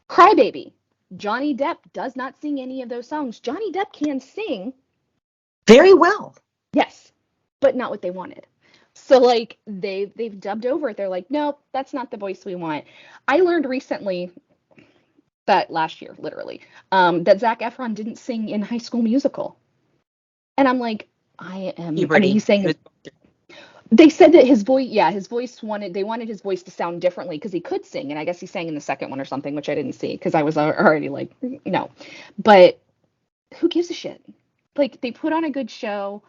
Crybaby, Johnny Depp does not sing any of those songs. Johnny Depp can sing, Very well. yes, but not what they wanted. So like they've dubbed over it. They're like, nope, that's not the voice we want. I learned recently that last year, literally, that Zac Efron didn't sing in High School Musical, and I'm like, I mean, Puberty. he's saying they said that his voice, yeah, his voice they wanted his voice to sound differently because he could sing, and I guess he sang in the second one or something, which I didn't see because I was already like, no, but who gives a shit? Like they put on a good show.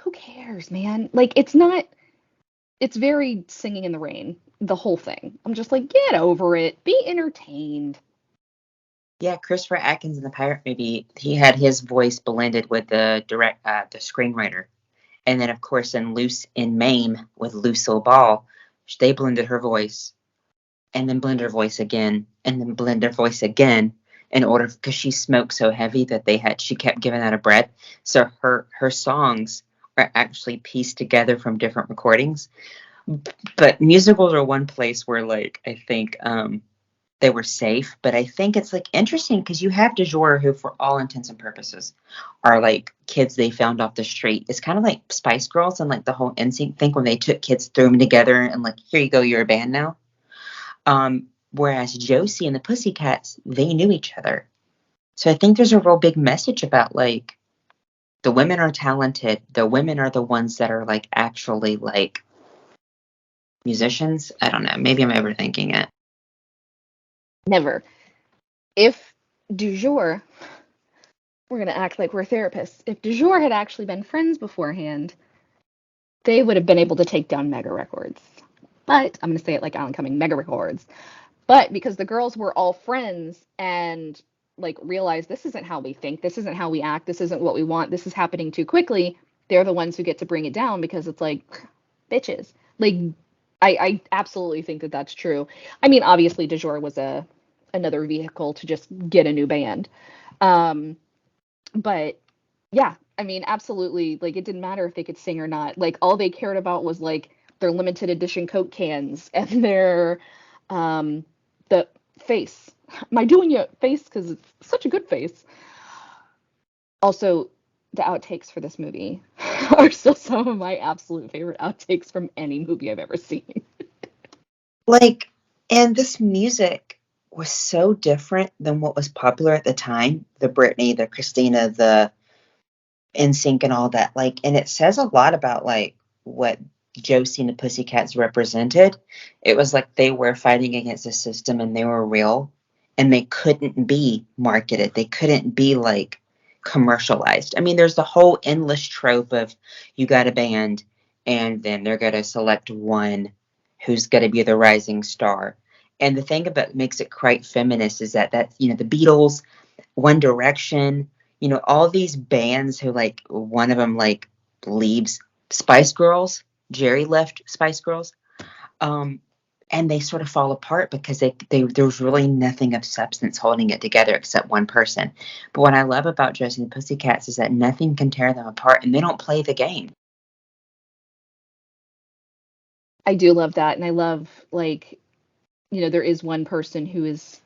Who cares, man? Like it's not. It's very Singing in the Rain, the whole thing. I'm just like, get over it. Be entertained. Yeah, Christopher Atkins in the pirate movie, he had his voice blended with the screenwriter. And then of course in Loose in Mame with Lucille Ball, they blended her voice and then blend her voice again and then blend her voice again in order because she smoked so heavy that she kept giving out a breath. So her songs are actually pieced together from different recordings. But musicals are one place where like I think they were safe, but I think it's like interesting because you have du jour who for all intents and purposes are like kids they found off the street. It's kind of like Spice Girls and like the whole NSYNC thing when they took kids, threw them together and like here you go, you're a band now. Whereas Josie and the Pussycats, they knew each other. So I think there's a real big message about like the women are talented. The women are the ones that are like actually like musicians. I don't know. Maybe I'm overthinking it. Never. If du jour, we're going to act like we're therapists. If du jour had actually been friends beforehand, they would have been able to take down Mega Records. But I'm going to say it like Alan Cumming, Mega Records. But because the girls were all friends and like realized this isn't how we think, this isn't how we act, this isn't what we want, this is happening too quickly, they're the ones who get to bring it down because it's like, bitches. Like, I absolutely think that that's true. I mean, obviously, Du Jour was another vehicle to just get a new band. Um, but yeah, I mean, absolutely. Like, it didn't matter if they could sing or not. Like, all they cared about was like their limited edition Coke cans and their the face. Am I doing your face? Because it's such a good face. Also, the outtakes for this movie are still some of my absolute favorite outtakes from any movie I've ever seen. Like, and this music was so different than what was popular at the time. The Britney, the Christina, the NSYNC and all that. Like, and it says a lot about like what Josie and the Pussycats represented. It was like they were fighting against the system and they were real and they couldn't be marketed. They couldn't be like commercialized. I mean, there's the whole endless trope of you got a band and then they're going to select one who's going to be the rising star. And the thing about makes it quite feminist is that you know the Beatles, One Direction, you know all these bands who like one of them like leaves Spice Girls. Jerry left Spice Girls. Um, and they sort of fall apart because there's really nothing of substance holding it together except one person. But what I love about Josie and the Pussycats is that nothing can tear them apart, and they don't play the game. I do love that. And I love, like, there is one person who is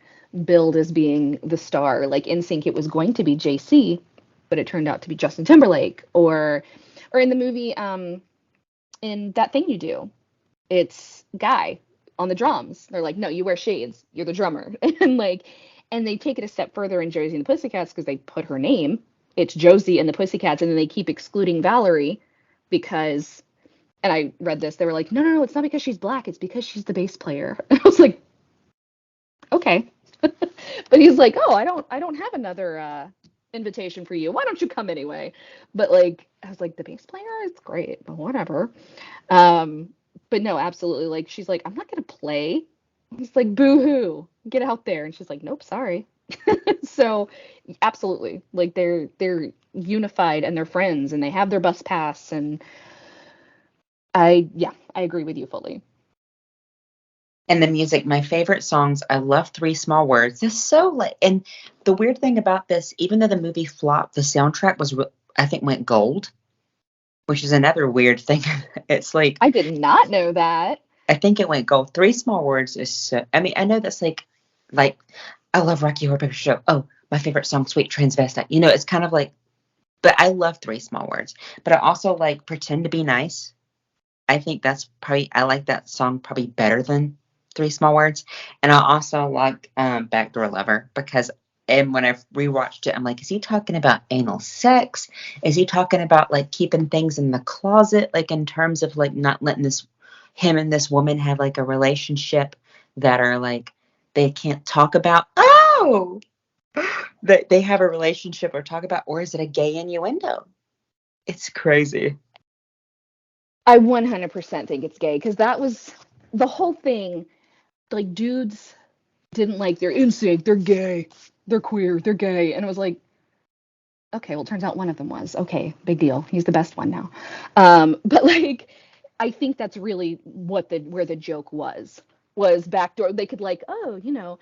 billed as being the star. Like in Sync, it was going to be JC, but it turned out to be Justin Timberlake. Or in the movie, in That Thing You Do, it's Guy on the drums. They're like, no, you wear shades. You're the drummer. And they take it a step further in Josie and the Pussycats because they put her name. It's Josie and the Pussycats, and then they keep excluding Valerie because, and I read this, they were like, no, no, no, it's not because she's black, it's because she's the bass player. I was like, okay. But he's like, oh, I don't have another invitation for you. Why don't you come anyway? But like, I was like, the bass player is great, but whatever. Um, but no, absolutely. Like, she's like, I'm not gonna play. He's like, boo hoo, get out there. And she's like, nope, sorry. So absolutely, like they're unified and they're friends and they have their bus pass. And I agree with you fully. And the music, my favorite songs, I love Three Small Words. It's so like, and the weird thing about this, even though the movie flopped, the soundtrack was, I think, went gold. which is another weird thing. It's like, I did not know that. I think it went gold. Three Small Words is so, I mean, I know that's like, I love Rocky Horror Picture Show. Oh, my favorite song, Sweet Transvestite. You know, it's kind of like, but I love Three Small Words. But I also like Pretend to Be Nice. I think that's probably, I like that song probably better than Three Small Words. And I also like Backdoor Lover because, and when I rewatched it, I'm like, is he talking about anal sex? Is he talking about like keeping things in the closet, like in terms of like not letting him and this woman have like a relationship that are like they can't talk about? Oh, that they have a relationship or talk about, or is it a gay innuendo? It's crazy. I 100% think it's gay because that was the whole thing. Like, dudes didn't like their instinct. They're gay. They're queer. They're gay. And it was like, okay, well, it turns out one of them was. Okay, big deal. He's the best one now. But like, I think that's really what where the joke was backdoor. They could like, oh,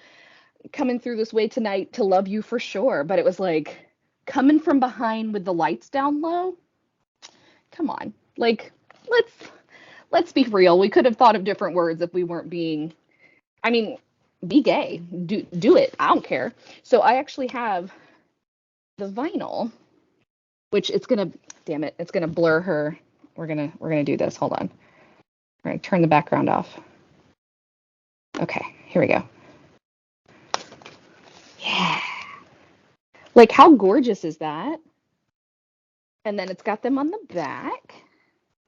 coming through this way tonight to love you for sure. But it was like coming from behind with the lights down low. Come on, like let's let's be real. We could have thought of different words if we weren't being. I mean, be gay. Do it. I don't care. So I actually have the vinyl, which it's gonna. Damn it! It's gonna blur her. We're gonna do this. Hold on. We're gonna turn the background off. Okay, here we go. Yeah. Like how gorgeous is that? And then it's got them on the back.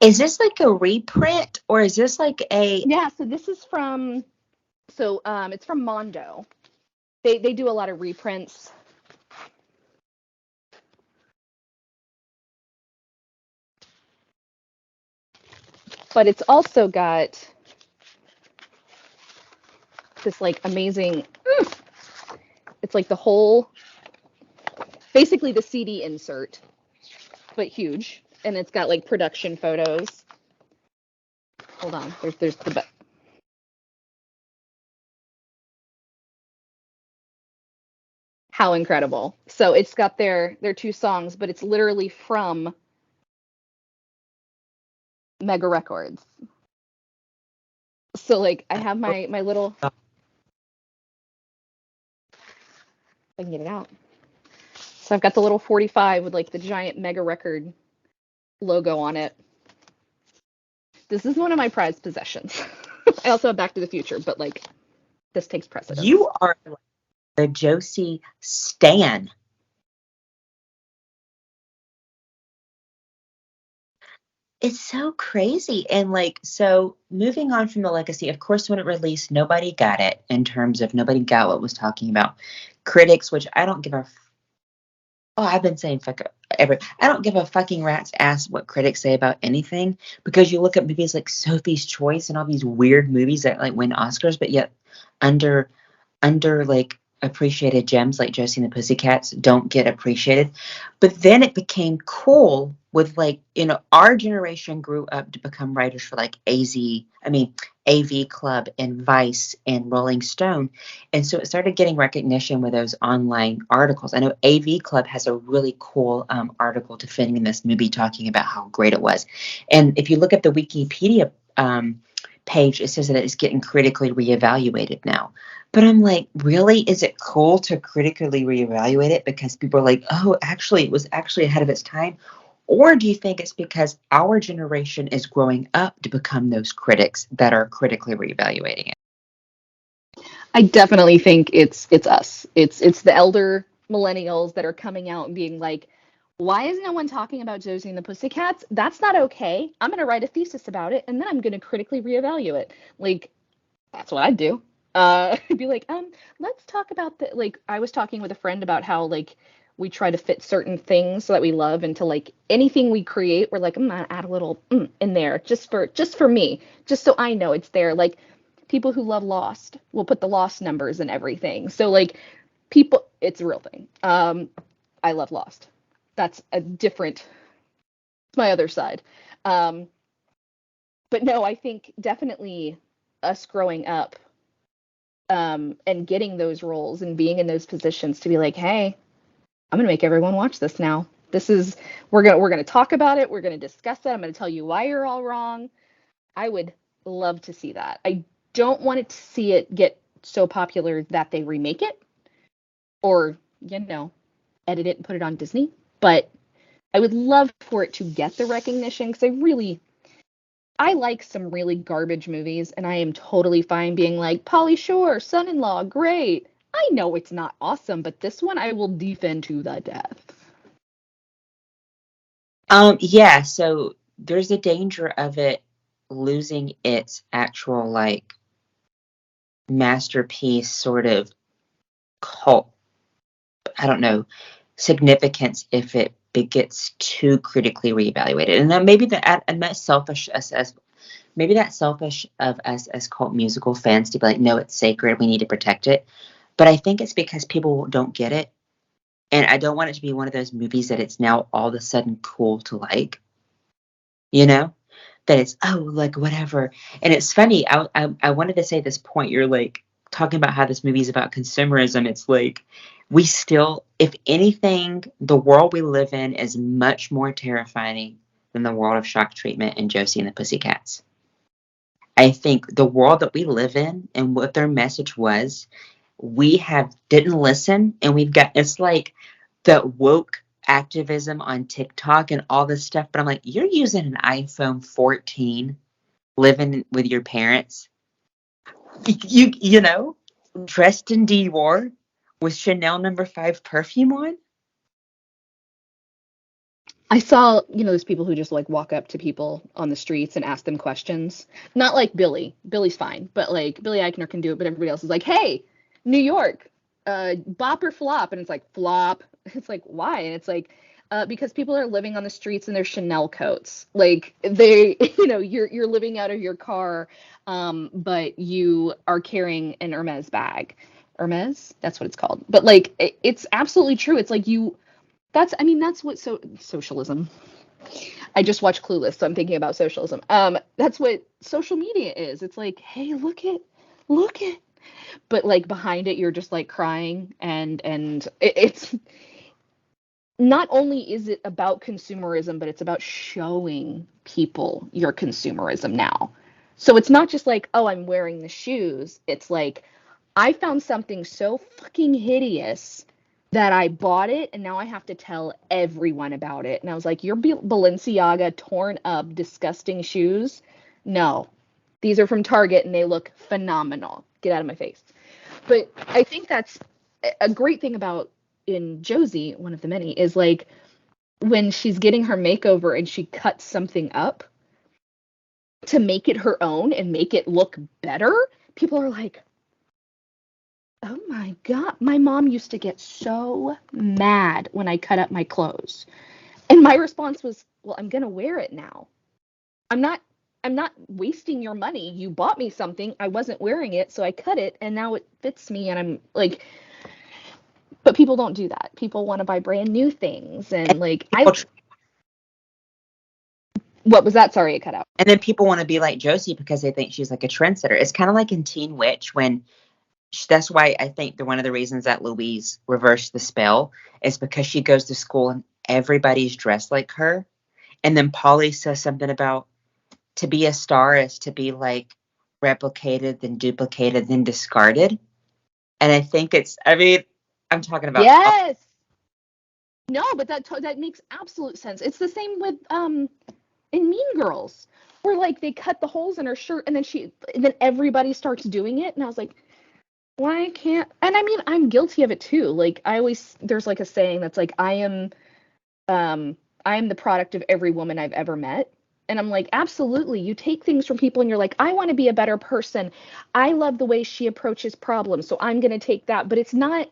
Is this like a reprint or is this like a Yeah, so this is from it's from Mondo. They do a lot of reprints. But it's also got this like amazing it's like the whole basically the CD insert, but huge. And it's got like production photos. Hold on. There's the how incredible. So it's got their two songs, but it's literally from Mega Records. So like I have my little I can get it out. So I've got the little 45 with like the giant Mega Record logo on it. This is one of my prized possessions. I also have Back to the Future, but like this takes precedence. you are like the Josie stan? It's so crazy. And like, so moving on from the legacy, of course, when it released, nobody got it in terms of nobody got what it was talking about. Critics, which I don't give a oh, I've been saying fuck ever. I don't give a fucking rat's ass what critics say about anything because you look at movies like Sophie's Choice and all these weird movies that like win Oscars, but yet under like appreciated gems like Josie and the Pussycats don't get appreciated. But then it became cool with like, our generation grew up to become writers for like AV Club and Vice and Rolling Stone. And so it started getting recognition with those online articles. I know AV Club has a really cool article defending this movie talking about how great it was. And if you look at the Wikipedia page, it says that it's getting critically reevaluated now. But I'm like, really? Is it cool to critically reevaluate it because people are like, oh, actually, it was actually ahead of its time? Or do you think it's because our generation is growing up to become those critics that are critically reevaluating it? I definitely think it's us. It's the elder millennials that are coming out and being like, why is no one talking about Josie and the Pussycats? That's not okay. I'm gonna write a thesis about it and then I'm gonna critically reevaluate it. Like that's what I'd do. I'd be like, let's talk about the like I was talking with a friend about how like we try to fit certain things that we love into like anything we create. We're like, I'm gonna add a little in there just for me, just so I know it's there. Like people who love Lost will put the Lost numbers and everything. So like people, it's a real thing. I love Lost. That's a different. It's my other side. Um, but no, I think definitely us growing up and getting those roles and being in those positions to be like, hey, I'm gonna make everyone watch this now. This is we're gonna talk about it. We're gonna discuss it. I'm gonna tell you why you're all wrong. I would love to see that. I don't want it to see it get so popular that they remake it or, edit it and put it on Disney. But I would love for it to get the recognition because I like some really garbage movies, and I am totally fine being like, Polly Shore, son-in-law, great. I know it's not awesome, but this one I will defend to the death. Yeah, so there's a danger of it losing its actual like masterpiece sort of cult, I don't know, significance if it gets too critically reevaluated. And then maybe that's selfish as maybe that's selfish of us as cult musical fans to be like, no, it's sacred, we need to protect it. But I think it's because people don't get it. And I don't want it to be one of those movies that it's now all of a sudden cool to like, you know? That it's, oh, like whatever. And it's funny, I wanted to say this point. You're like talking about how this movie is about consumerism. It's like, we still, if anything, the world we live in is much more terrifying than the world of Shock Treatment and Josie and the Pussycats. I think the world that we live in and what their message was, we have didn't listen, and we've got, it's like the woke activism on TikTok and all this stuff. But I'm like, you're using an iPhone 14, living with your parents, you know, dressed in Dior with Chanel number 5 perfume on. I saw, those people who just like walk up to people on the streets and ask them questions. Not like Billy. Billy's fine, but like Billy Eichner can do it, but everybody else is like, "Hey, New York, bop or flop?" And it's like, "Flop." It's like, "Why?" And it's like, because people are living on the streets in their Chanel coats. Like they, you're living out of your car, but you are carrying an Hermes bag. Hermes, that's what it's called. But like, it's absolutely true. It's like that's what socialism. I just watched Clueless, so I'm thinking about socialism. That's what social media is. It's like, hey, look it, but like behind it, you're just like crying, and it's not only is it about consumerism, but it's about showing people your consumerism now. So it's not just like, oh, I'm wearing the shoes. It's like, I found something so fucking hideous that I bought it, and now I have to tell everyone about it. And I was like, your Balenciaga torn up, disgusting shoes? No. These are from Target, and they look phenomenal. Get out of my face. But I think that's a great thing about in Josie, one of the many, is like when she's getting her makeover and she cuts something up to make it her own and make it look better, people are like, oh my God, my mom used to get so mad when I cut up my clothes. And my response was, well, I'm going to wear it now. I'm not I'm not wasting your money. You bought me something. I wasn't wearing it, so I cut it and now it fits me and I'm like, but people don't do that. People want to buy brand new things And and like people, what was that? Sorry, it cut out. and then people want to be like Josie because they think she's like a trendsetter. It's kind of like in Teen Witch when that's why I think one of the reasons that Louise reversed the spell is because she goes to school and everybody's dressed like her. And then Polly says something about to be a star is to be like replicated, then duplicated, then discarded. And I think I mean, I'm talking about. Yes. No, but that makes absolute sense. It's the same with in Mean Girls, where like they cut the holes in her shirt and then everybody starts doing it, and I was like, why can't? And I mean, I'm guilty of it too. Like there's like a saying that's like, I am the product of every woman I've ever met. And I'm like, absolutely. You take things from people and you're like, I want to be a better person. I love the way she approaches problems, so I'm going to take that. But it's not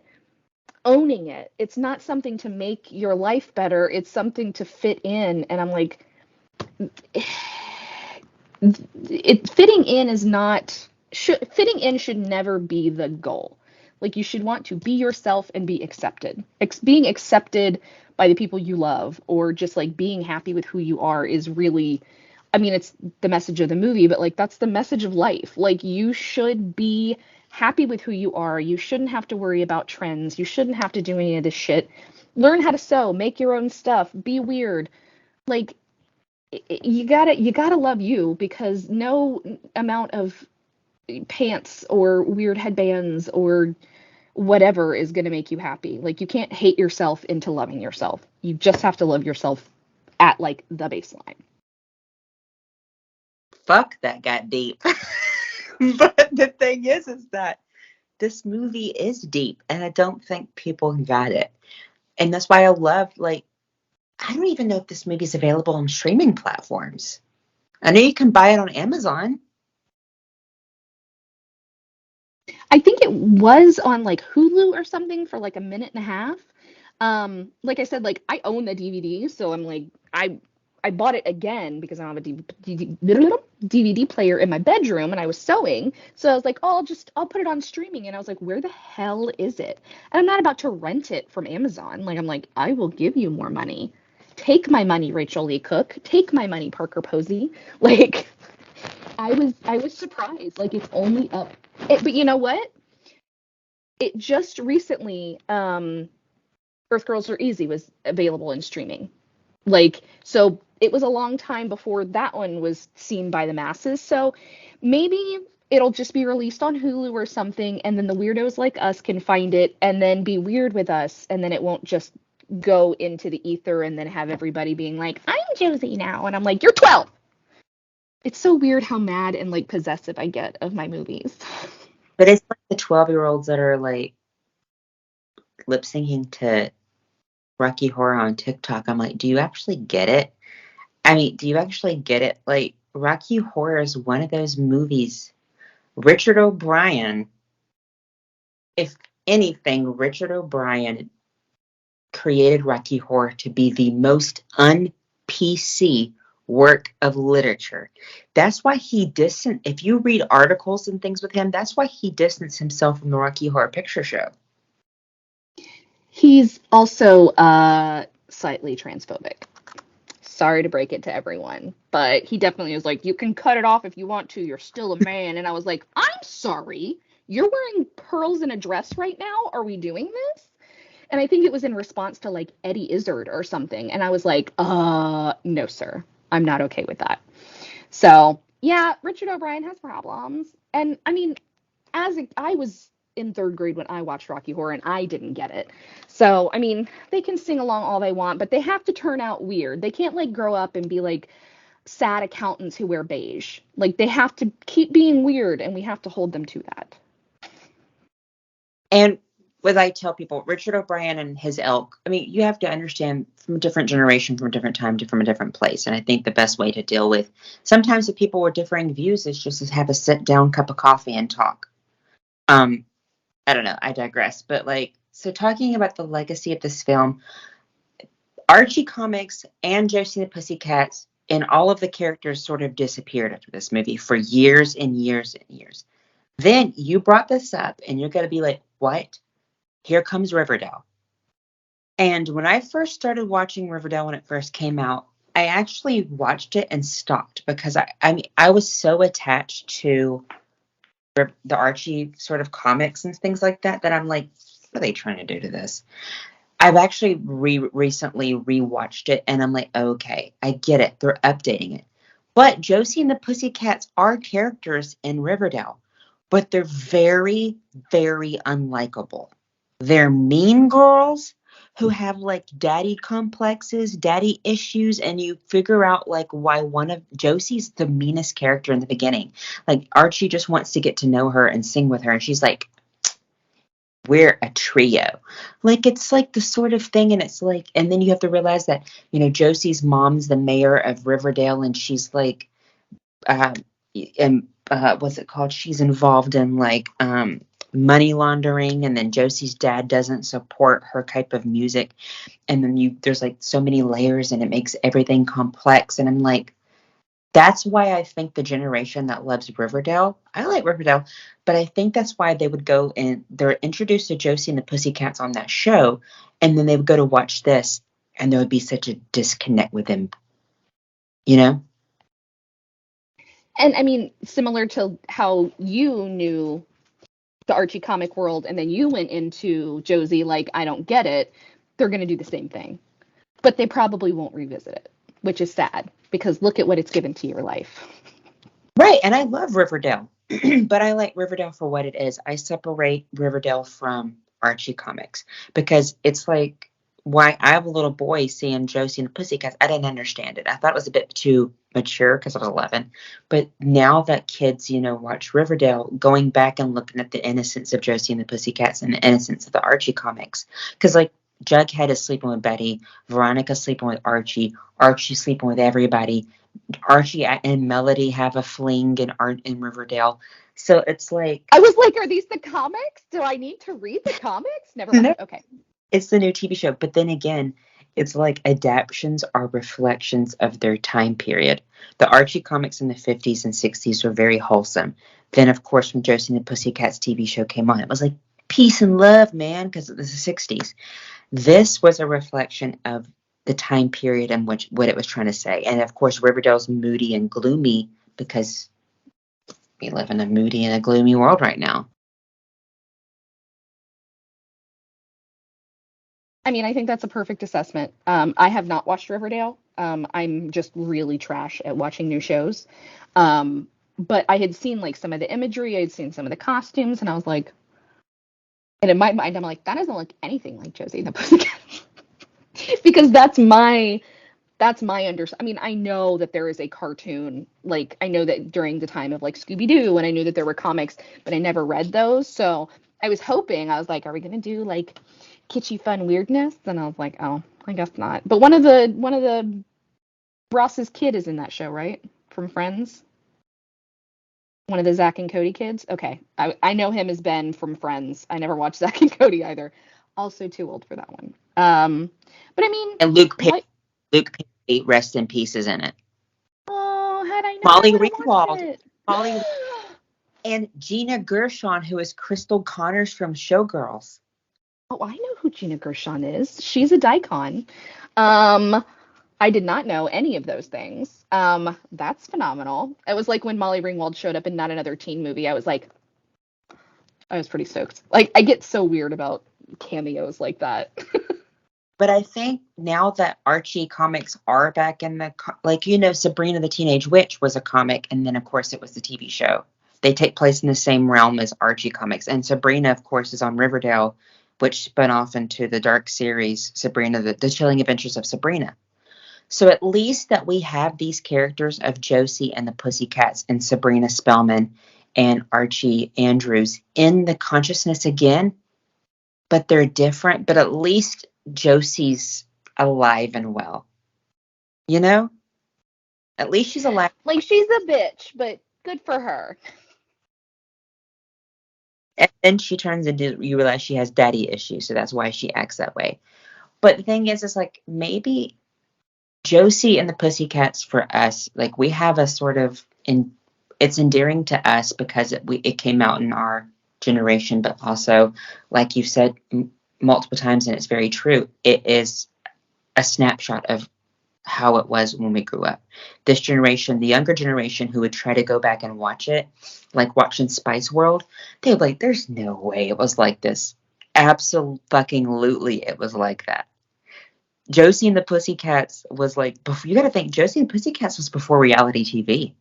owning it. It's not something to make your life better. It's something to fit in. And I'm like, fitting in is not fitting in should never be the goal. Like you should want to be yourself and be accepted. Being accepted by the people you love or just like being happy with who you are is really, I mean, it's the message of the movie, but like that's the message of life. Like you should be happy with who you are. You shouldn't have to worry about trends. You shouldn't have to do any of this shit. Learn how to sew, make your own stuff, be weird. Like you gotta love you, because no amount of pants or weird headbands or whatever is going to make you happy. Like you can't hate yourself into loving yourself. You just have to love yourself at like the baseline. Fuck, that got deep. But the thing is that this movie is deep, and I don't think people got it. And that's why I love, like, I don't even know if this movie is available on streaming platforms. I know you can buy it on Amazon. I think it was on like Hulu or something for like a minute and a half. Like I said, like I own the DVD, so I'm like I bought it again because I don't have a DVD player in my bedroom, and I was sewing. So I was like, oh, I'll put it on streaming, and I was like, where the hell is it? And I'm not about to rent it from Amazon. Like I'm like, I will give you more money. Take my money, Rachel Lee Cook. Take my money, Parker Posey. Like I was surprised. Like it's only up. But you know what? It just recently, Earth Girls Are Easy was available in streaming. Like, so it was a long time before that one was seen by the masses. So maybe it'll just be released on Hulu or something, and then the weirdos like us can find it and then be weird with us, and then it won't just go into the ether and then have everybody being like, I'm Josie now. And I'm like, you're 12. It's so weird how mad and like possessive I get of my movies. But it's like the 12-year-olds that are like lip syncing to Rocky Horror on TikTok. I'm like, do you actually get it? I mean, do you actually get it? Like, Rocky Horror is one of those movies. Richard O'Brien, if anything, Richard O'Brien created Rocky Horror to be the most un-PC work of literature. That's why he distanced, if you read articles and things with him, that's why he distanced himself from the Rocky Horror Picture Show. He's also slightly transphobic. Sorry to break it to everyone, but he definitely was like, you can cut it off if you want to. You're still a man. And I was like, I'm sorry. You're wearing pearls in a dress right now? Are we doing this? And I think it was in response to like Eddie Izzard or something. And I was like, no, sir. I'm not okay with that. So, yeah, Richard O'Brien has problems. And I mean, I was in third grade when I watched Rocky Horror and I didn't get it. So, I mean, they can sing along all they want, but they have to turn out weird. They can't like grow up and be like sad accountants who wear beige. Like they have to keep being weird and we have to hold them to that. And what I tell people, Richard O'Brien and his ilk, I mean, you have to understand from a different generation, from a different time, from a different place. And I think the best way to deal with sometimes with people with differing views is just to have a sit down cup of coffee and talk. Um, I don't know, I digress. But like, so talking about the legacy of this film, Archie Comics and Josie and the Pussycats and all of the characters sort of disappeared after this movie for years and years and years. Then you brought this up and you're going to be like, what? Here comes Riverdale. And when I first started watching Riverdale when it first came out, I actually watched it and stopped because I mean, I was so attached to the Archie sort of comics and things like that that I'm like, what are they trying to do to this? I've actually recently rewatched it and I'm like, okay, I get it. They're updating it. But Josie and the Pussycats are characters in Riverdale, but they're very, very unlikable. They're mean girls who have like daddy complexes, daddy issues, and you figure out like why one of Josie's the meanest character in the beginning. Like Archie just wants to get to know her and sing with her, and she's like, we're a trio. Like it's like the sort of thing, and it's like, and then you have to realize that, Josie's mom's the mayor of Riverdale, and she's like, uh, and what's it called? She's involved in like money laundering, and then Josie's dad doesn't support her type of music, and then there's like so many layers, and it makes everything complex, and I'm like, that's why I think the generation that loves Riverdale, I like Riverdale, but I think that's why they would go and they're introduced to Josie and the Pussycats on that show, and then they would go to watch this, and there would be such a disconnect with them, you know? And I mean, similar to how you knew the Archie comic world and then you went into Josie, like, I don't get it. they're going to do the same thing. But they probably won't revisit it, which is sad because look at what it's given to your life. Right, and I love Riverdale, but I like Riverdale for what it is. I separate Riverdale from Archie comics because it's like why I have a little boy seeing Josie and the Pussycats. I didn't understand it. I thought it was a bit too mature because I was 11. But now that kids, watch Riverdale, going back and looking at the innocence of Josie and the Pussycats and the innocence of the Archie comics, because like Jughead is sleeping with Betty, Veronica's sleeping with Archie, Archie's sleeping with everybody. Archie and Melody have a fling in Riverdale. So it's like I was like, are these the comics? Do I need to read the comics? Never mind. no, Okay. it's the new TV show. But then again, it's like adaptations are reflections of their time period. The Archie comics in the 50s and 60s were very wholesome. Then, of course, when Josie and the Pussycats TV show came on, it was like peace and love, man, because it was the 60s. This was a reflection of the time period in which what it was trying to say. And of course, Riverdale's moody and gloomy because we live in a moody and a gloomy world right now. I mean, I think that's a perfect assessment. I have not watched Riverdale. I'm just really trash at watching new shows. But I had seen like some of the imagery, I had seen some of the costumes, and I was like, and in my mind, I'm like, that doesn't look anything like Josie and the Pussycats. Because that's my I mean, I know that there is a cartoon, like I know that during the time of like Scooby-Doo, and I knew that there were comics, but I never read those. So I was hoping, I was like, are we gonna do like kitschy fun weirdness? And I was like, oh, I guess not. But one of the Ross's kid is in that show, right? From Friends? One of the Zach and Cody kids? Okay. I know him as Ben from Friends. I never watched Zach and Cody either. Also too old for that one. But I mean, And what? Luke Perry, rest in peace, is in it. Oh, had I known, I Molly would have watched Ringwald, it. Molly, and Gina Gershon, who is Crystal Connors from Showgirls. Oh, I know who Gina Gershon is. She's a daikon. Um, I did not know any of those things. That's phenomenal. It was like when Molly Ringwald showed up in Not Another Teen Movie. I was like, I was pretty stoked. Like, I get so weird about cameos like that. But I think now that Archie comics are back in the Sabrina the Teenage Witch was a comic, and then of course it was the TV show. They take place in the same realm as Archie comics, and Sabrina, of course, is on Riverdale, which spun off into the dark series Sabrina, the Chilling Adventures of Sabrina. So at least that we have these characters of Josie and the Pussycats and Sabrina Spellman and Archie Andrews in the consciousness again, but they're different. But at least Josie's alive and well. You know? At least she's alive. Like, she's a bitch, but good for her. And then she turns into, you realize she has daddy issues, so that's why she acts that way. But the thing is, like, maybe Josie and the Pussycats for us, like, we have a sort of, it's endearing to us because it came out in our generation, but also, like you said multiple times, and it's very true, it is a snapshot of how it was when we grew up. This generation, the younger generation who would try to go back and watch it, like watching Spice World, they'd be like, there's no way it was like this. Absolutely, it was like that. Josie and the Pussycats was like, you got to think, Josie and the Pussycats was before reality TV.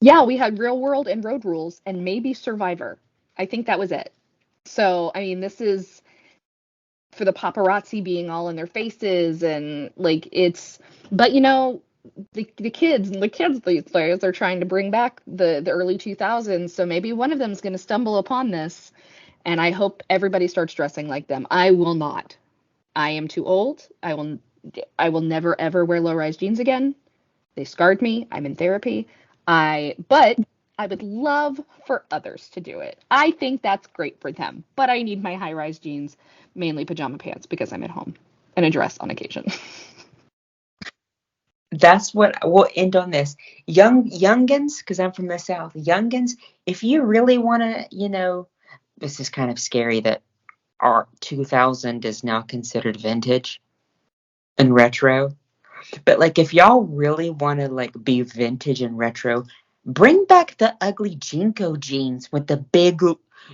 Yeah, we had Real World and Road Rules and maybe Survivor. I think that was it. So, I mean, this is for the paparazzi being all in their faces and like it's, but the kids these days are trying to bring back the early 2000s, so maybe one of them is going to stumble upon this, and I hope everybody starts dressing like them. I will not. I am too old. I will never ever wear low-rise jeans again. They scarred me. I'm in therapy. But I would love for others to do it. I think that's great for them. But I need my high-rise jeans, mainly pajama pants, because I'm at home, and a dress on occasion. That's what we'll end on this. Youngins, because I'm from the South. Youngins, if you really want to, this is kind of scary that our 2000 is now considered vintage and retro. But like, if y'all really want to like be vintage and retro, bring back the ugly Jinko jeans with the big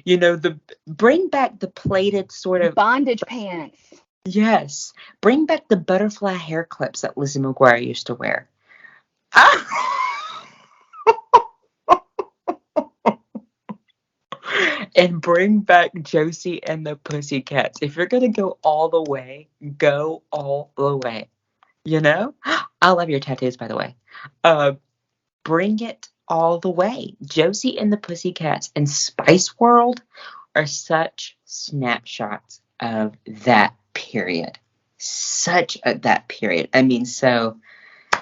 The bring back the plated sort of Bondage pants. yes, bring back the butterfly hair clips that Lizzie McGuire used to wear. And bring back Josie and the Pussycats. If you're gonna go all the way, go all the way. You know? I love your tattoos, by the way. Uh, bring it all the way. Josie and the Pussycats and Spice World are such snapshots of that period. That period. I mean, so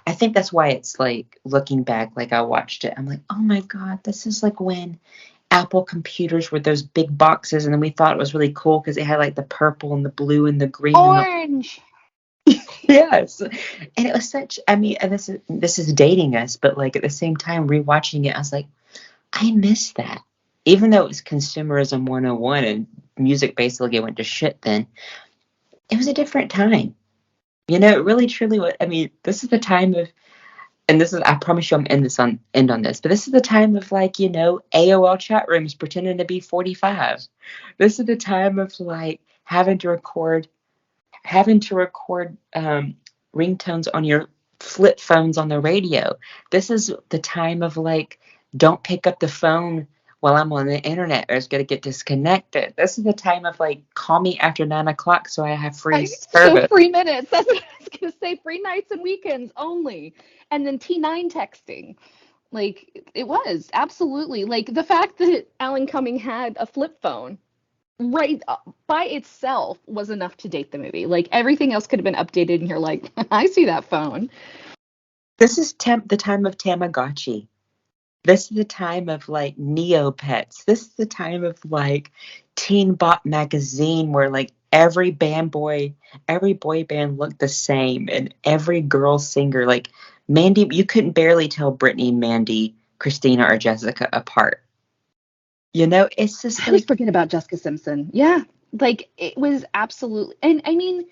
I think that's why it's like looking back, like I watched it, I'm like, oh my God, this is like when Apple computers were those big boxes, and then we thought it was really cool because it had like the purple and the blue and the green and the Orange. yes, and it was such. I mean, and this is dating us, but like at the same time, rewatching it, I was like, I miss that. Even though it was consumerism 101 and music basically went to shit, then it was a different time. It really truly was. I mean, this is the time of, and this is, I promise you, I'm end on this, but this is the time of like, AOL chat rooms pretending to be 45. This is the time of like having to record ringtones on your flip phones on the radio. This is the time of like, don't pick up the phone while I'm on the internet or it's going to get disconnected. This is the time of like, call me after 9 o'clock so I have free So service. free minutes. That's what I was gonna say. Free nights and weekends only. And then T9 texting. Like it was absolutely like the fact that Alan Cumming had a flip phone right by itself was enough to date the movie. Like everything else could have been updated, and you're like, I see that phone. This is the time of Tamagotchi. This is the time of like Neopets. This is the time of like Teen Bop magazine where like every boy band looked the same and every girl singer like Mandy, you couldn't barely tell Brittany, Mandy, Christina, or Jessica apart. It's just I was like forgetting about Jessica Simpson. Yeah, like it was absolutely, and I mean,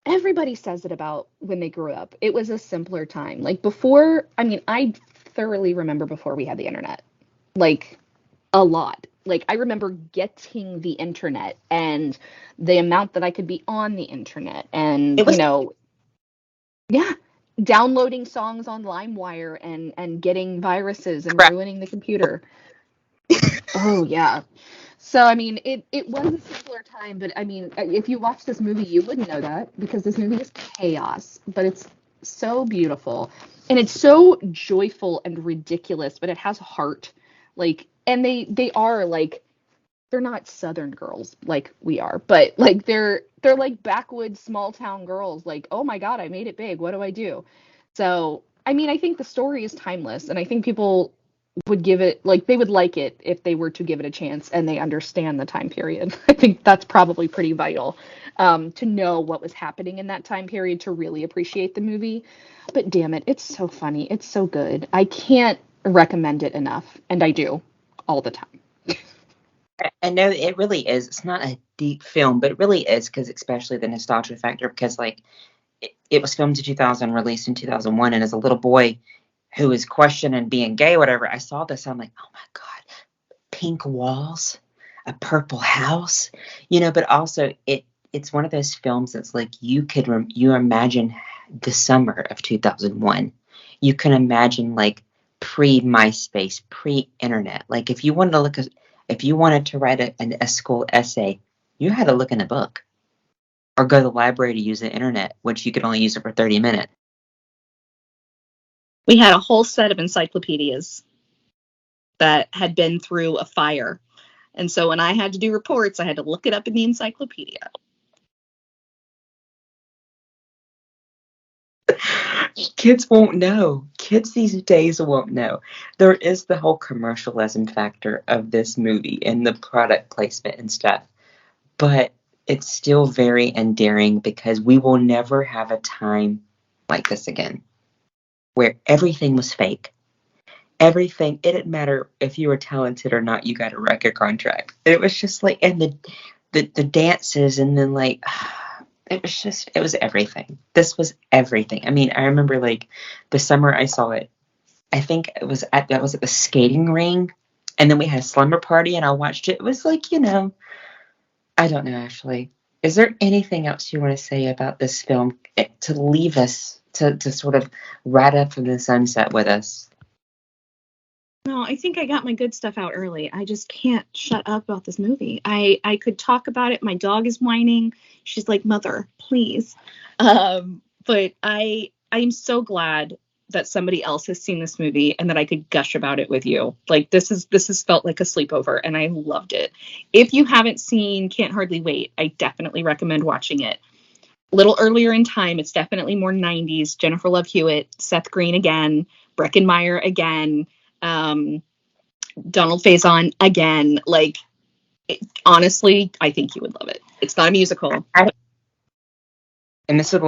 everybody says it about when they grew up. It was a simpler time. Like before, I mean, I thoroughly remember before we had the internet. Like a lot. Like I remember getting the internet and the amount that I could be on the internet and, it was yeah, downloading songs on LimeWire and getting viruses and crap. ruining the computer. Oh yeah. So I mean, it was a simpler time, but I mean, if you watch this movie, you wouldn't know that because this movie is chaos, but it's so beautiful and it's so joyful and ridiculous, but it has heart. Like, and they are like they're not Southern girls like we are, but like they're like backwoods small town girls. Like, oh my God, I made it big. What do I do? So I mean, I think the story is timeless, and I think people would give it like they would like it if they were to give it a chance and they understand the time period. I think that's probably pretty vital to know what was happening in that time period to really appreciate the movie. But damn it, it's so funny. It's so good. I can't recommend it enough, and I do all the time. I know it really is. It's not a deep film, but it really is because especially the nostalgia factor because like it was filmed in 2000, released in 2001, and as a little boy who was questioning being gay, whatever, I saw this. I'm like, oh my God, pink walls, a purple house, but also it's one of those films that's like you imagine the summer of 2001. You can imagine like pre MySpace, pre internet. Like if you wanted to write a school essay, you had to look in a book or go to the library to use the internet, which you could only use it for 30 minutes. We had a whole set of encyclopedias that had been through a fire. And so when I had to do reports, I had to look it up in the encyclopedia. Kids won't know. Kids these days won't know. There is the whole commercialism factor of this movie and the product placement and stuff. But it's still very endearing because we will never have a time like this again where everything was fake. Everything, it didn't matter if you were talented or not, you got a record contract. It was just like, and the dances, and then like, it was everything. This was everything. I mean, I remember like the summer I saw it, I think that was at the skating ring, And then we had a slumber party and I watched it. It was like, I don't know, Ashley. Is there anything else you want to say about this film to leave us, to sort of ride up from the sunset with us? No, I think I got my good stuff out early. I just can't shut up about this movie. I could talk about it. My dog is whining. She's like, "Mother, please." But I'm so glad that somebody else has seen this movie and that I could gush about it with you. Like this has felt like a sleepover and I loved it. If you haven't seen Can't Hardly Wait, I definitely recommend watching it. A little earlier in time, it's definitely more 90s. Jennifer Love Hewitt, Seth Green again, Breckenmeyer again. Um, Donald Faison again. Like, honestly, I think you would love it. It's not a musical. And this is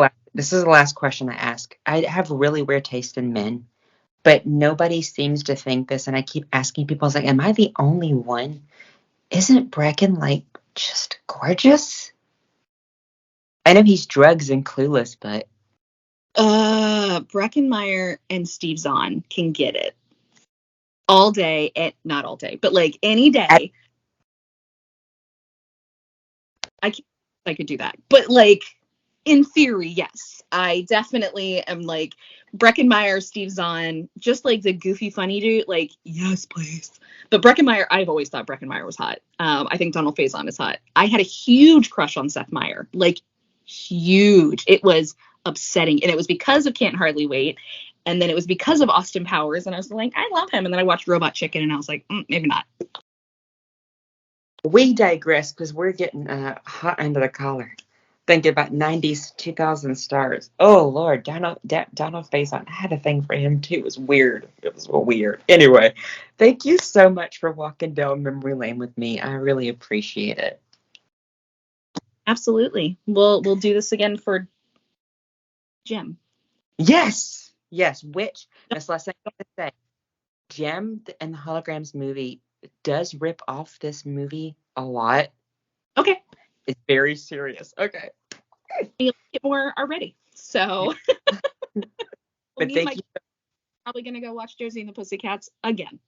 the last question I ask. I have really weird taste in men, but nobody seems to think this. And I keep asking people, I was like, am I the only one? Isn't Brecken like just gorgeous? I know he's drugs and clueless, but Breckenmeyer and Steve Zahn can get it all day, and not all day, but like any day. I could do that, but like in theory, yes, I definitely am like Breckenmeyer, Steve Zahn, just like the goofy, funny dude. Like, yes, please. But Breckenmeyer, I've always thought Breckenmeyer was hot. I think Donald Faison is hot. I had a huge crush on Seth Meyer, like huge. It was upsetting, and it was because of Can't Hardly Wait, and then it was because of Austin Powers, and I was like, I love him, and then I watched Robot Chicken, and I was like, maybe not. we digress because we're getting hot under the collar. Thinking about 90s, 2000 stars. Oh, Lord, Donald Faison. I had a thing for him, too. It was weird. It was weird. Anyway, thank you so much for walking down memory lane with me. I really appreciate it. Absolutely, we'll do this again for Jim. Yes. Yes. Which, that's the last thing I'm going to say. Jim and the Holograms movie does rip off this movie a lot. Okay. It's very serious. Okay. Get more already. So But thank you. probably gonna go watch Josie and the Pussycats again.